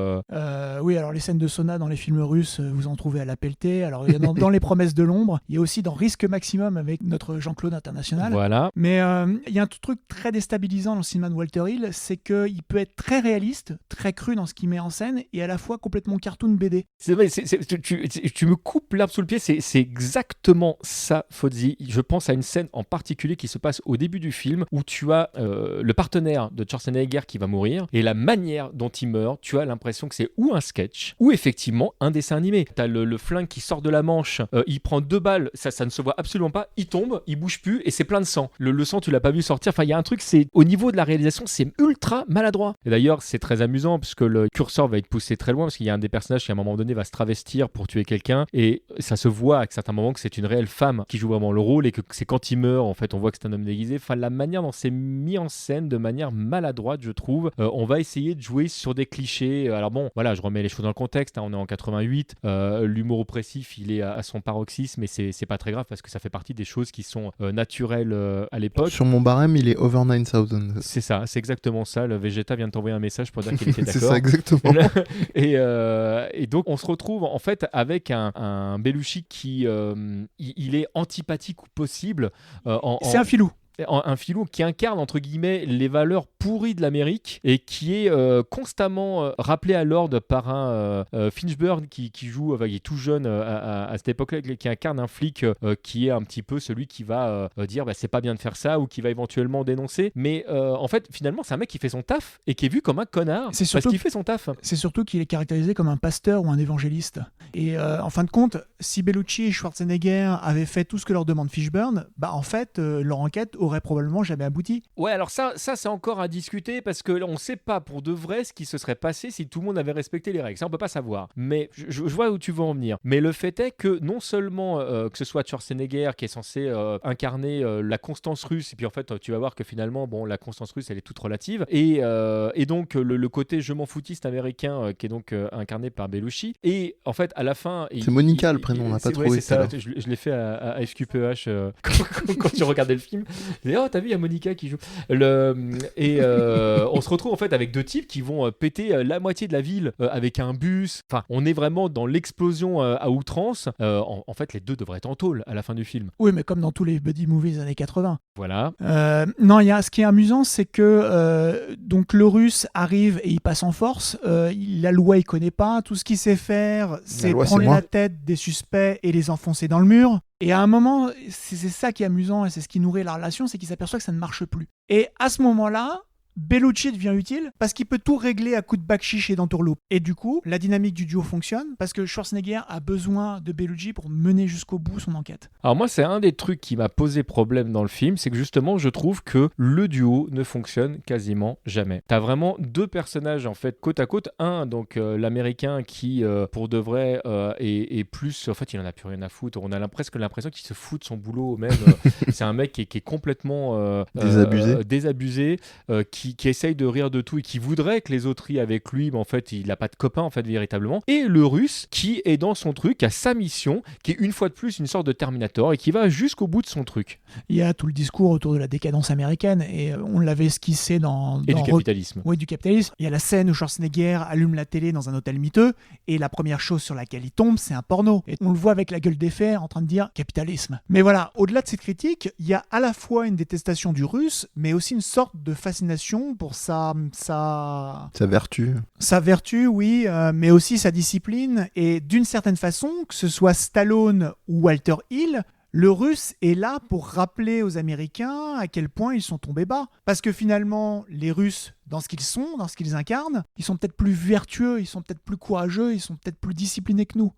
J: oui, alors les scènes de sauna dans les films russes, vous en trouvez à la pelletée, alors il y a dans Les Promesses de l'ombre, il y a aussi dans Risque Maximum avec notre Jean-Claude International,
K: voilà.
J: Mais il y a un truc très déstabilisant dans le cinéma de Walter Hill, c'est qu'il peut être très réaliste, très cru dans ce qu'il met en scène, et à la fois complètement cartoon BD.
K: C'est vrai, tu me coupes l'herbe sous le pied, c'est exactement ça, Fozzy. Je pense à une scène en particulier qui se passe au début du film, où tu as le partenaire de Schwarzenegger qui va mourir, et la manière dont il meurt, tu as l'impression que c'est ou un sketch, ou effectivement un dessin animé. Tu as le flingue qui sort de la manche, il prend 2 balles, ça ne se voit absolument pas, il tombe, il bouge plus, et c'est plein de sang. Le sang, tu l'as pas vu sortir. Enfin, il y a un truc, c'est au niveau de la réalisation, c'est ultra maladroit. Et d'ailleurs, c'est très amusant parce que le curseur va être poussé très loin, parce qu'il y a un des personnages qui à un moment donné va se travestir pour tuer quelqu'un, et ça se voit à certains moments que c'est une réelle femme qui joue vraiment le rôle, et que c'est quand il meurt, en fait, on voit que c'est un homme déguisé. Enfin, la manière dont c'est mis en scène de manière maladroite, je trouve. On va essayer de jouer sur des clichés. Alors bon, voilà, je remets les choses dans le contexte, hein, on est en 88, l'humour oppressif, il est à son paroxysme, mais c'est pas très grave parce que ça fait partie des choses qui sont naturelles à l'époque.
I: Sur mon barème, il est over 9000.
K: C'est ça, c'est exactement ça. Le Vegeta vient de t'envoyer un message pour dire qu'il était d'accord.
I: C'est ça, exactement.
K: et donc, on se retrouve en fait avec un Belushi qui il est antipathique ou possible.
J: C'est un filou.
K: Un filou qui incarne entre guillemets les valeurs pourries de l'Amérique, et qui est constamment rappelé à l'ordre par un Finchburn qui joue, qui est tout jeune à cette époque-là, qui incarne un flic qui est un petit peu celui qui va dire c'est pas bien de faire ça, ou qui va éventuellement dénoncer, mais en fait finalement c'est un mec qui fait son taf et qui est vu comme un connard parce qu'il fait son taf.
J: C'est surtout qu'il est caractérisé comme un pasteur ou un évangéliste, et en fin de compte, si Bellucci et Schwarzenegger avaient fait tout ce que leur demande Fishburne, en fait leur enquête aurait probablement jamais abouti.
K: Ouais, alors ça c'est encore à discuter, parce que on sait pas pour de vrai ce qui se serait passé si tout le monde avait respecté les règles. Ça on peut pas savoir. Mais je vois où tu veux en venir. Mais le fait est que non seulement que ce soit Schwarzenegger qui est censé incarner la constance russe, et puis en fait tu vas voir que finalement la constance russe elle est toute relative, et donc le côté je m'en foutiste américain qui est donc incarné par Belushi, et en fait à la fin
I: c'est Monica le prénom, on n'a pas trouvé.
K: C'est ça, je l'ai fait à FQPH quand tu regardais le film. Oh, t'as vu, il y a Monica qui joue. On se retrouve en fait avec 2 types qui vont péter la moitié de la ville avec un bus. Enfin, on est vraiment dans l'explosion à outrance. En fait, les 2 devraient être en tôle à la fin du film.
J: Oui, mais comme dans tous les buddy movies des années 80.
K: Voilà.
J: Non, ce qui est amusant, c'est que donc le Russe arrive et il passe en force. La loi, il connaît pas. Tout ce qu'il sait faire, c'est prendre la tête des suspects et les enfoncer dans le mur. Et à un moment, c'est ça qui est amusant, et c'est ce qui nourrit la relation, c'est qu'il s'aperçoit que ça ne marche plus. Et à ce moment-là, Bellucci devient utile parce qu'il peut tout régler à coups de bakchiche et d'entourloupe. Et du coup, la dynamique du duo fonctionne parce que Schwarzenegger a besoin de Bellucci pour mener jusqu'au bout son enquête.
K: Alors moi, c'est un des trucs qui m'a posé problème dans le film, c'est que justement, je trouve que le duo ne fonctionne quasiment jamais. T'as vraiment 2 personnages en fait côte à côte. Un, donc l'américain qui, pour de vrai, est plus... En fait, il en a plus rien à foutre. On a presque l'impression qu'il se fout de son boulot même. C'est un mec qui est complètement désabusé, qui essaye de rire de tout et qui voudrait que les autres rient avec lui, mais en fait il n'a pas de copain en fait véritablement. Et le Russe qui est dans son truc, a sa mission, qui est une fois de plus une sorte de Terminator et qui va jusqu'au bout de son truc.
J: Il y a tout le discours autour de la décadence américaine, et on l'avait esquissé dans
K: du capitalisme.
J: Oui, du capitalisme. Il y a la scène où Schwarzenegger allume la télé dans un hôtel miteux, et la première chose sur laquelle il tombe, c'est un porno. Et on le voit avec la gueule des fers en train de dire capitalisme. Mais voilà, au-delà de cette critique, il y a à la fois une détestation du Russe, mais aussi une sorte de fascination réputation, pour sa
I: vertu.
J: Sa vertu, oui, mais aussi sa discipline. Et d'une certaine façon, que ce soit Stallone ou Walter Hill, le Russe est là pour rappeler aux Américains à quel point ils sont tombés bas. Parce que finalement, les Russes, dans ce qu'ils sont, dans ce qu'ils incarnent, ils sont peut-être plus vertueux, ils sont peut-être plus courageux, ils sont peut-être plus disciplinés que nous.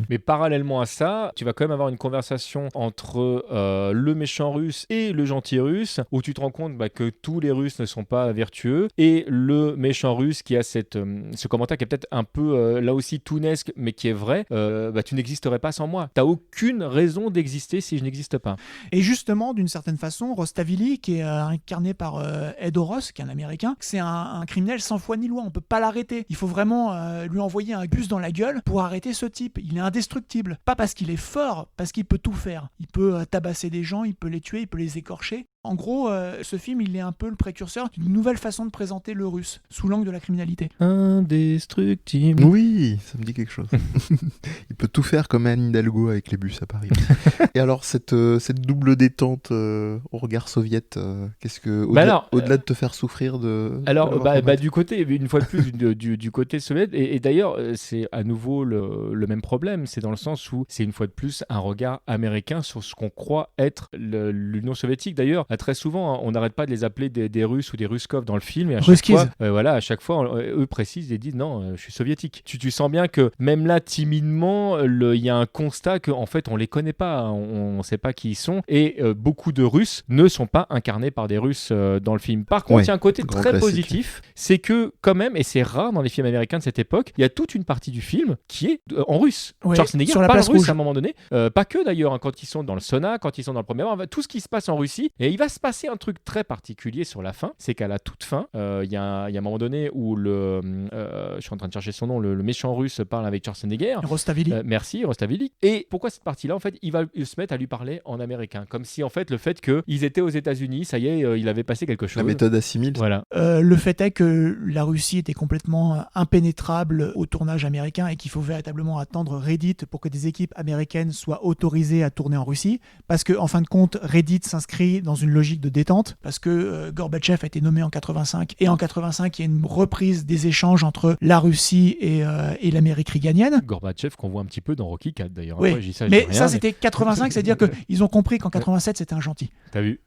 K: Mais parallèlement à ça, tu vas quand même avoir une conversation entre le méchant russe et le gentil russe, où tu te rends compte que tous les Russes ne sont pas vertueux, et le méchant russe qui a ce commentaire qui est peut-être un peu là aussi tounesque, mais qui est vrai, tu n'existerais pas sans moi. T'as aucune raison d'exister si je n'existe pas.
J: Et justement, d'une certaine façon, Rostavili, qui est incarné par Ed Orosz, qui est un Américain, c'est un criminel sans foi ni loi, on peut pas l'arrêter. Il faut vraiment lui envoyer un bus dans la gueule pour arrêter ce type. Il est indestructible. Pas parce qu'il est fort, parce qu'il peut tout faire. Il peut tabasser des gens, il peut les tuer, il peut les écorcher. En gros, ce film, il est un peu le précurseur d'une nouvelle façon de présenter le russe, sous l'angle de la criminalité.
K: Indestructible.
I: Oui, ça me dit quelque chose. Il peut tout faire comme Anne Hidalgo avec les bus à Paris. Et alors, cette double détente au regard soviète, qu'est-ce que... Au-delà de te faire souffrir de...
K: Alors, du côté, une fois de plus, du côté soviète, et d'ailleurs, c'est à nouveau le même problème, c'est dans le sens où c'est une fois de plus un regard américain sur ce qu'on croit être l'Union soviétique. D'ailleurs, très souvent, on n'arrête pas de les appeler des Russes ou des Ruskov dans le film, et à chaque fois, eux précisent et disent non, je suis soviétique. Tu sens bien que même là, timidement, il y a un constat qu'en fait, on les connaît pas, on ne sait pas qui ils sont, et beaucoup de Russes ne sont pas incarnés par des Russes dans le film. Par contre, il y a un côté très positif, c'est que quand même, et c'est rare dans les films américains de cette époque, il y a toute une partie du film qui est en russe. Schwarzenegger parle russe à un moment donné, pas que d'ailleurs, quand ils sont dans le sauna, quand ils sont dans le premier rang, tout ce qui se passe en Russie, et il va se passer un truc très particulier sur la fin, c'est qu'à la toute fin, il y a un moment donné où je suis en train de chercher son nom, le méchant russe parle avec Schwarzenegger.
J: Rostavili.
K: Merci, Rostavili. Et pourquoi cette partie-là, en fait, il va se mettre à lui parler en américain, comme si en fait le fait qu'ils étaient aux États-Unis, ça y est, il avait passé quelque chose.
I: La méthode assimile.
K: Voilà.
J: Le fait est que la Russie était complètement impénétrable au tournage américain et qu'il faut véritablement attendre Reddit pour que des équipes américaines soient autorisées à tourner en Russie, parce que en fin de compte, Reddit s'inscrit dans une logique de détente, parce que Gorbatchev a été nommé en 85, et en 85 il y a une reprise des échanges entre la Russie et l'Amérique réganienne.
K: Gorbatchev qu'on voit un petit peu dans Rocky 4 d'ailleurs.
J: Oui,
K: après,
J: mais ça c'était 85, c'est-à-dire qu'ils ont compris qu'en 87 c'était un gentil.
K: T'as vu?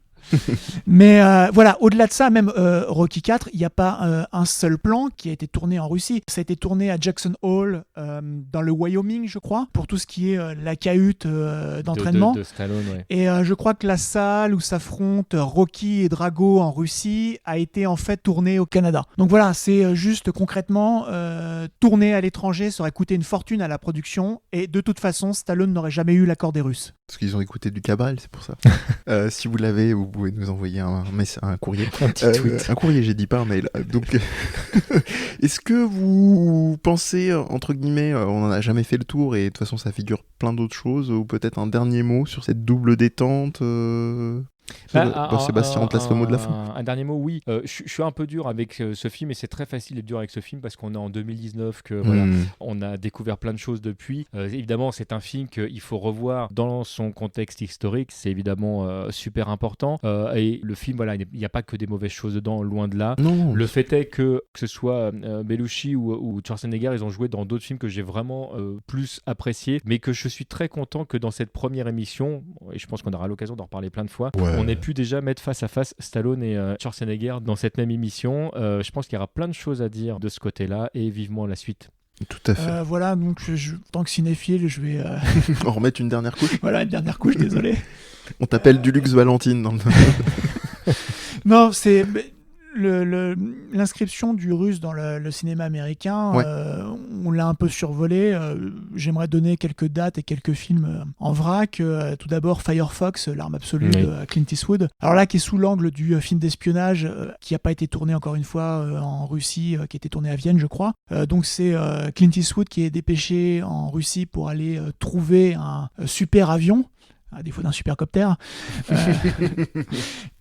J: Mais voilà, au-delà de ça, même Rocky 4, il n'y a pas un seul plan qui a été tourné en Russie. Ça a été tourné à Jackson Hole, dans le Wyoming, je crois, pour tout ce qui est la cahute d'entraînement.
K: De Stallone, ouais.
J: Et je crois que la salle où s'affrontent Rocky et Drago en Russie a été en fait tournée au Canada. Donc voilà, c'est juste concrètement tourné à l'étranger, ça aurait coûté une fortune à la production, et de toute façon, Stallone n'aurait jamais eu l'accord des Russes.
I: Parce qu'ils ont écouté du Cabrel, c'est pour ça. Si vous l'avez, vous pouvez nous envoyer un courrier. Un courrier, j'ai dit pas un mail. Donc, est-ce que vous pensez, entre guillemets, on n'en a jamais fait le tour et de toute façon ça figure plein d'autres choses, ou peut-être un dernier mot sur cette double détente Sébastien, on te laisse le mot de la fin.
K: Un dernier mot, oui. Je suis un peu dur avec ce film, et c'est très facile d'être dur avec ce film parce qu'on est en 2019, on a découvert plein de choses depuis. Évidemment, c'est un film qu'il faut revoir dans son contexte historique, c'est évidemment super important. Et le film, voilà, il n'y a pas que des mauvaises choses dedans, loin de là.
I: Non.
K: Le fait est que ce soit Belushi ou Schwarzenegger, ils ont joué dans d'autres films que j'ai vraiment plus appréciés, mais que je suis très content que dans cette première émission, et je pense qu'on aura l'occasion d'en reparler plein de fois, on ait pu déjà mettre face à face Stallone et Schwarzenegger dans cette même émission. Je pense qu'il y aura plein de choses à dire de ce côté-là, et vivement la suite.
I: Tout à fait.
J: Voilà, donc en tant que cinéphile, je vais...
I: En remettre une dernière couche.
J: Voilà, une dernière couche, désolé.
I: On t'appelle Dulux Valentine dans le...
J: Non, c'est... L'inscription du russe dans le cinéma américain, on l'a un peu survolé. J'aimerais donner quelques dates et quelques films en vrac. Tout d'abord, Firefox, l'arme absolue de Clint Eastwood. Alors là, qui est sous l'angle du film d'espionnage qui n'a pas été tourné encore une fois en Russie, qui a été tourné à Vienne, je crois. Donc c'est Clint Eastwood qui est dépêché en Russie pour aller trouver un super avion, à défaut d'un supercoptère.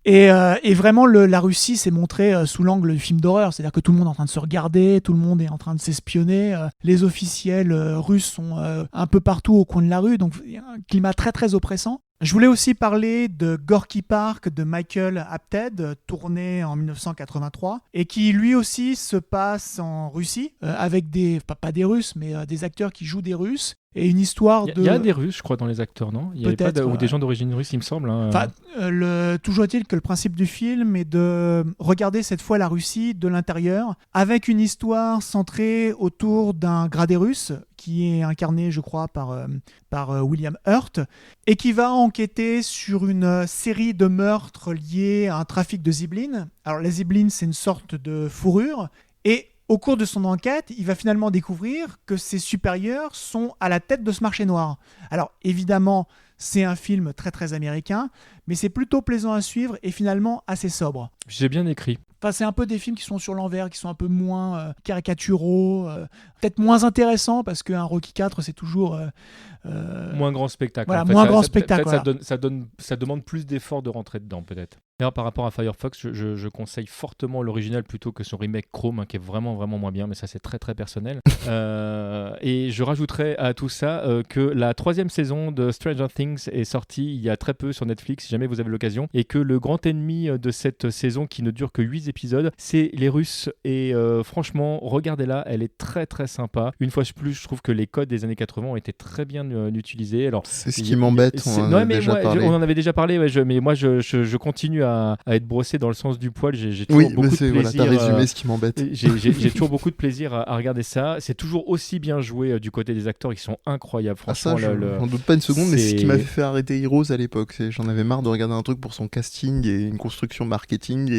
J: Et vraiment, la Russie s'est montrée sous l'angle du film d'horreur. C'est-à-dire que tout le monde est en train de se regarder, tout le monde est en train de s'espionner. Les officiels russes sont un peu partout au coin de la rue. Donc, il y a un climat très, très oppressant. Je voulais aussi parler de Gorky Park de Michael Apted, tourné en 1983, et qui lui aussi se passe en Russie, avec pas des Russes, mais des acteurs qui jouent des Russes. Et une histoire de...
K: Il y a des Russes, je crois, dans les acteurs, non ? Il y avait pas ou des gens d'origine russe, il me semble. Hein.
J: Enfin, toujours est-il que le principe du film est de regarder cette fois la Russie de l'intérieur, avec une histoire centrée autour d'un gradé russe, qui est incarné, je crois, par William Hurt, et qui va enquêter sur une série de meurtres liés à un trafic de zibeline. Alors la zibeline, c'est une sorte de fourrure, et au cours de son enquête, il va finalement découvrir que ses supérieurs sont à la tête de ce marché noir. Alors évidemment, c'est un film très très américain, mais c'est plutôt plaisant à suivre et finalement assez sobre.
K: J'ai bien écrit.
J: Enfin, c'est un peu des films qui sont sur l'envers, qui sont un peu moins caricaturaux, peut-être moins intéressants, parce qu'un Rocky IV, c'est toujours...
K: moins grand spectacle.
J: Voilà,
K: en fait,
J: moins grand spectacle. Voilà.
K: Ça demande plus d'efforts de rentrer dedans, peut-être. D'ailleurs, par rapport à Firefox, je conseille fortement l'original plutôt que son remake Chrome, qui est vraiment, vraiment moins bien, mais ça, c'est très, très personnel. Et je rajouterais à tout ça que la 3e saison de Stranger Things est sortie il y a très peu sur Netflix, si jamais vous avez l'occasion, et que le grand ennemi de cette saison, qui ne dure que 8 épisodes, c'est les Russes. Et franchement, regardez-la, elle est très, très sympa. Une fois de plus, je trouve que les codes des années 80 ont été très bien utilisés. Alors,
I: c'est ce qui m'embête, on
K: en avait déjà parlé, mais moi, je continue à être brossé dans le sens du poil. J'ai toujours beaucoup de plaisir.
I: Voilà, t'as résumé ce qui m'embête.
K: J'ai toujours beaucoup de plaisir à regarder ça. C'est toujours aussi bien joué du côté des acteurs, ils sont incroyables. Franchement,
I: j'en doute pas une seconde, mais c'est ce qui m'avait fait arrêter Heroes à l'époque. J'en avais marre de regarder un truc pour son casting et une construction marketing.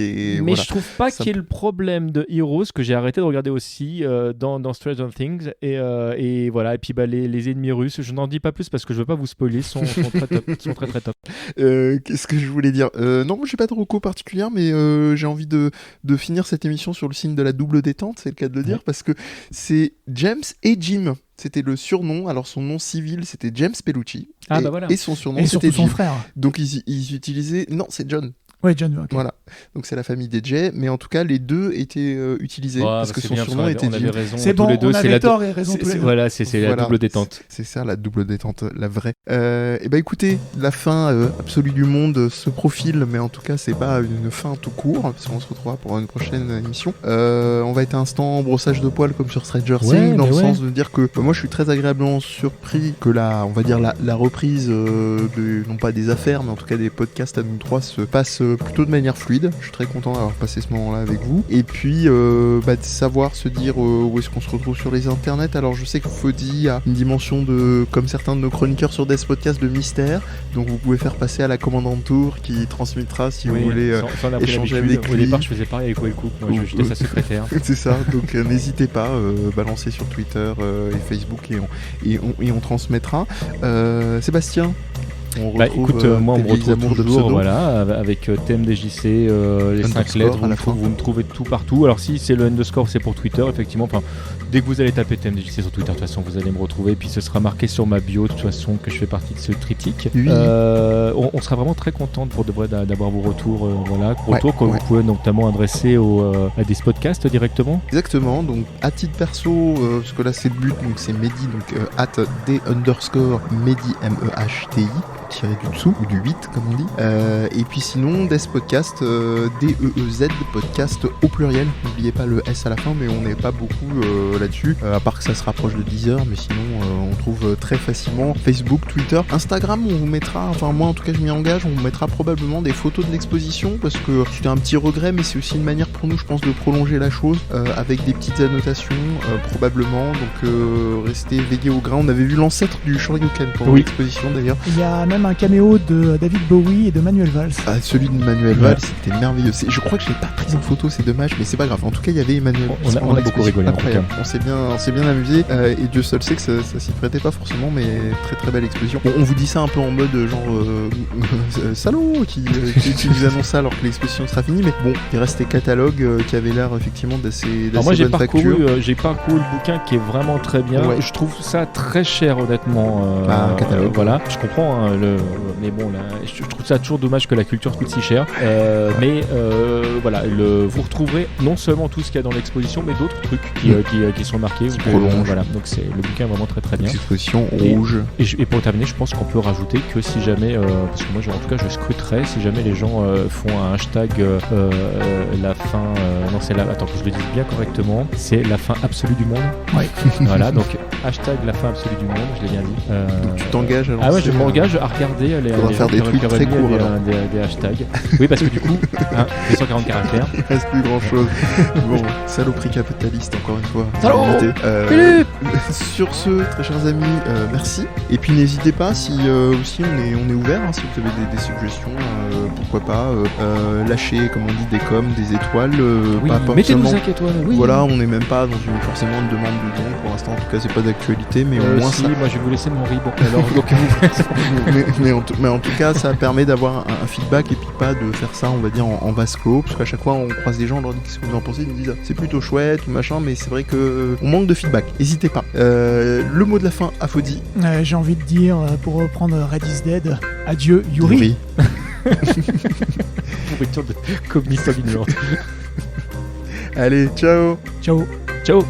K: Mais je trouve pas qu'il y ait le problème de Heroes que j'ai arrêté de regarder aussi dans Stranger Things. Et voilà. Et puis les ennemis russes, je n'en dis pas plus parce que je veux pas vous spoiler, sont très top. Sont très très top.
I: Qu'est-ce que je voulais dire non, j'ai pas de reco particulière, mais j'ai envie de finir cette émission sur le signe de la double détente, c'est le cas de le dire, parce que c'est James et Jim. C'était le surnom. Alors son nom civil, c'était James Pellucci.
K: Voilà.
I: Et son surnom,
J: et
I: c'était
J: son
I: Jim.
J: frère.
I: Donc ils utilisaient... Non, c'est John.
J: Ouais, John. Okay.
I: Voilà. Donc c'est la famille des Jay, mais en tout cas les deux étaient utilisés parce que son surnom était Jim.
J: C'est bon, on avait tort et raison tous les deux.
K: Voilà, c'est la double détente.
I: C'est ça, la double détente, la vraie. Et bah écoutez, la fin absolue du monde se profile, mais en tout cas c'est pas une fin tout court, parce qu'on se retrouvera pour une prochaine émission. On va être un instant brossage de poils comme sur Stranger Things, dans le sens de dire que moi je suis très agréablement surpris que la reprise non pas des affaires, mais en tout cas des podcasts à nous trois se passe plutôt de manière fluide. Je suis très content d'avoir passé ce moment-là avec vous. Et puis, de savoir se dire où est-ce qu'on se retrouve sur les internets. Alors, je sais que Fody a une dimension comme certains de nos chroniqueurs sur Death Podcast, de mystère. Donc, vous pouvez faire passer à la commandante Tour qui transmettra si vous voulez échanger avec lui.
K: Au départ, je faisais pareil avec Will Cook. Moi, j'étais sa secrétaire.
I: C'est ça. Donc, n'hésitez pas, balancez sur Twitter et Facebook et on transmettra. Sébastien,
K: écoute, moi on me retrouve toujours avec TMDJC, les 5 lettres, vous me trouvez tout partout. Alors si c'est le underscore, c'est pour Twitter, effectivement. Enfin, dès que vous allez taper TMDJC sur Twitter, de toute façon vous allez me retrouver, puis ce sera marqué sur ma bio de toute façon que je fais partie de ce triptyque. Oui. On sera vraiment très content pour de vrai d'avoir vos retours, que vous pouvez notamment adresser à des podcasts directement.
I: Exactement, donc à titre perso, parce que là c'est le but, donc c'est Mehdi, donc @D_Mehdi MEHTI tiré du dessous, ou du 8 comme on dit. Et puis sinon, Death Podcast, DEEZ podcast au pluriel. N'oubliez pas le S à la fin, mais on n'est pas beaucoup là-dessus, à part que ça se rapproche de 10 heures, mais sinon on trouve très facilement Facebook, Twitter, Instagram. On vous mettra, enfin moi en tout cas je m'y engage, on vous mettra probablement des photos de l'exposition, parce que c'était un petit regret, mais c'est aussi une manière pour nous, je pense, de prolonger la chose, avec des petites annotations probablement, donc restez veillés au grain. On avait vu l'ancêtre du Shoryuken pendant l'exposition d'ailleurs.
J: Il y a même un caméo de David Bowie et de Manuel Valls.
I: Celui de Manuel Valls, c'était merveilleux. Je crois que je l'ai pas pris en photo, c'est dommage, mais c'est pas grave. En tout cas, il y avait Emmanuel.
K: On a beaucoup rigolé.
I: Incroyable. On s'est bien amusé, et Dieu seul sait que ça s'y prêtait pas forcément, mais très très belle exposition. On vous dit ça un peu en mode genre salaud qui vous annonce ça alors que l'exposition sera finie, mais bon, il reste des catalogues qui avaient l'air effectivement d'assez
K: moi
I: bonne facture.
K: J'ai parcouru le bouquin qui est vraiment très bien. Je trouve ça très cher honnêtement.
I: Un catalogue.
K: Voilà, je comprends. mais bon, là, je trouve ça toujours dommage que la culture coûte si cher. Mais voilà, vous retrouverez non seulement tout ce qu'il y a dans l'exposition, mais d'autres trucs qui sont marqués. Voilà, donc le bouquin est vraiment très très bien.
I: Exposition rouge.
K: Et pour terminer, je pense qu'on peut rajouter que si jamais, parce que moi en tout cas je scruterais, si jamais les gens font un hashtag la fin, non c'est attends que je le dise bien correctement, c'est la fin absolue du monde. Ouais. Voilà, donc hashtag la fin absolue du monde, je l'ai bien dit.
I: Donc tu t'engages à lancer.
K: Ah ouais, je m'engage à regarder les
I: faire des tweets très courts,
K: des hashtags. Oui, parce que du coup, 240 caractères.
I: Il reste plus grand chose. Bon, saloperie capitaliste encore une fois.
K: Philippe.
I: Sur ce, très chers amis, merci. Et puis n'hésitez pas si aussi on est ouvert, hein, si vous avez des suggestions, pourquoi pas lâcher, comme on dit, des coms, des étoiles.
K: Oui, mettez-nous 5 étoiles. Oui.
I: Voilà, on n'est même pas dans forcément une demande de don pour l'instant. En tout cas, c'est pas d'actualité, mais au moins
K: si,
I: ça.
K: Moi, je vais vous laisser mon rib. Alors,
I: mais en tout cas, ça permet d'avoir un feedback et puis pas de faire ça, on va dire, en vase clos, parce qu'à chaque fois, on croise des gens, on leur dit qu'est-ce que vous en pensez, ils nous disent c'est plutôt chouette ou machin, mais c'est vrai que on manque de feedback. N'hésitez pas. Le mot de la fin, Afodi.
J: J'ai envie de dire, pour reprendre Red is Dead, adieu Yuri.
K: Pourriture de communiste ignorante.
I: Allez, ciao.
J: Ciao.
K: Ciao.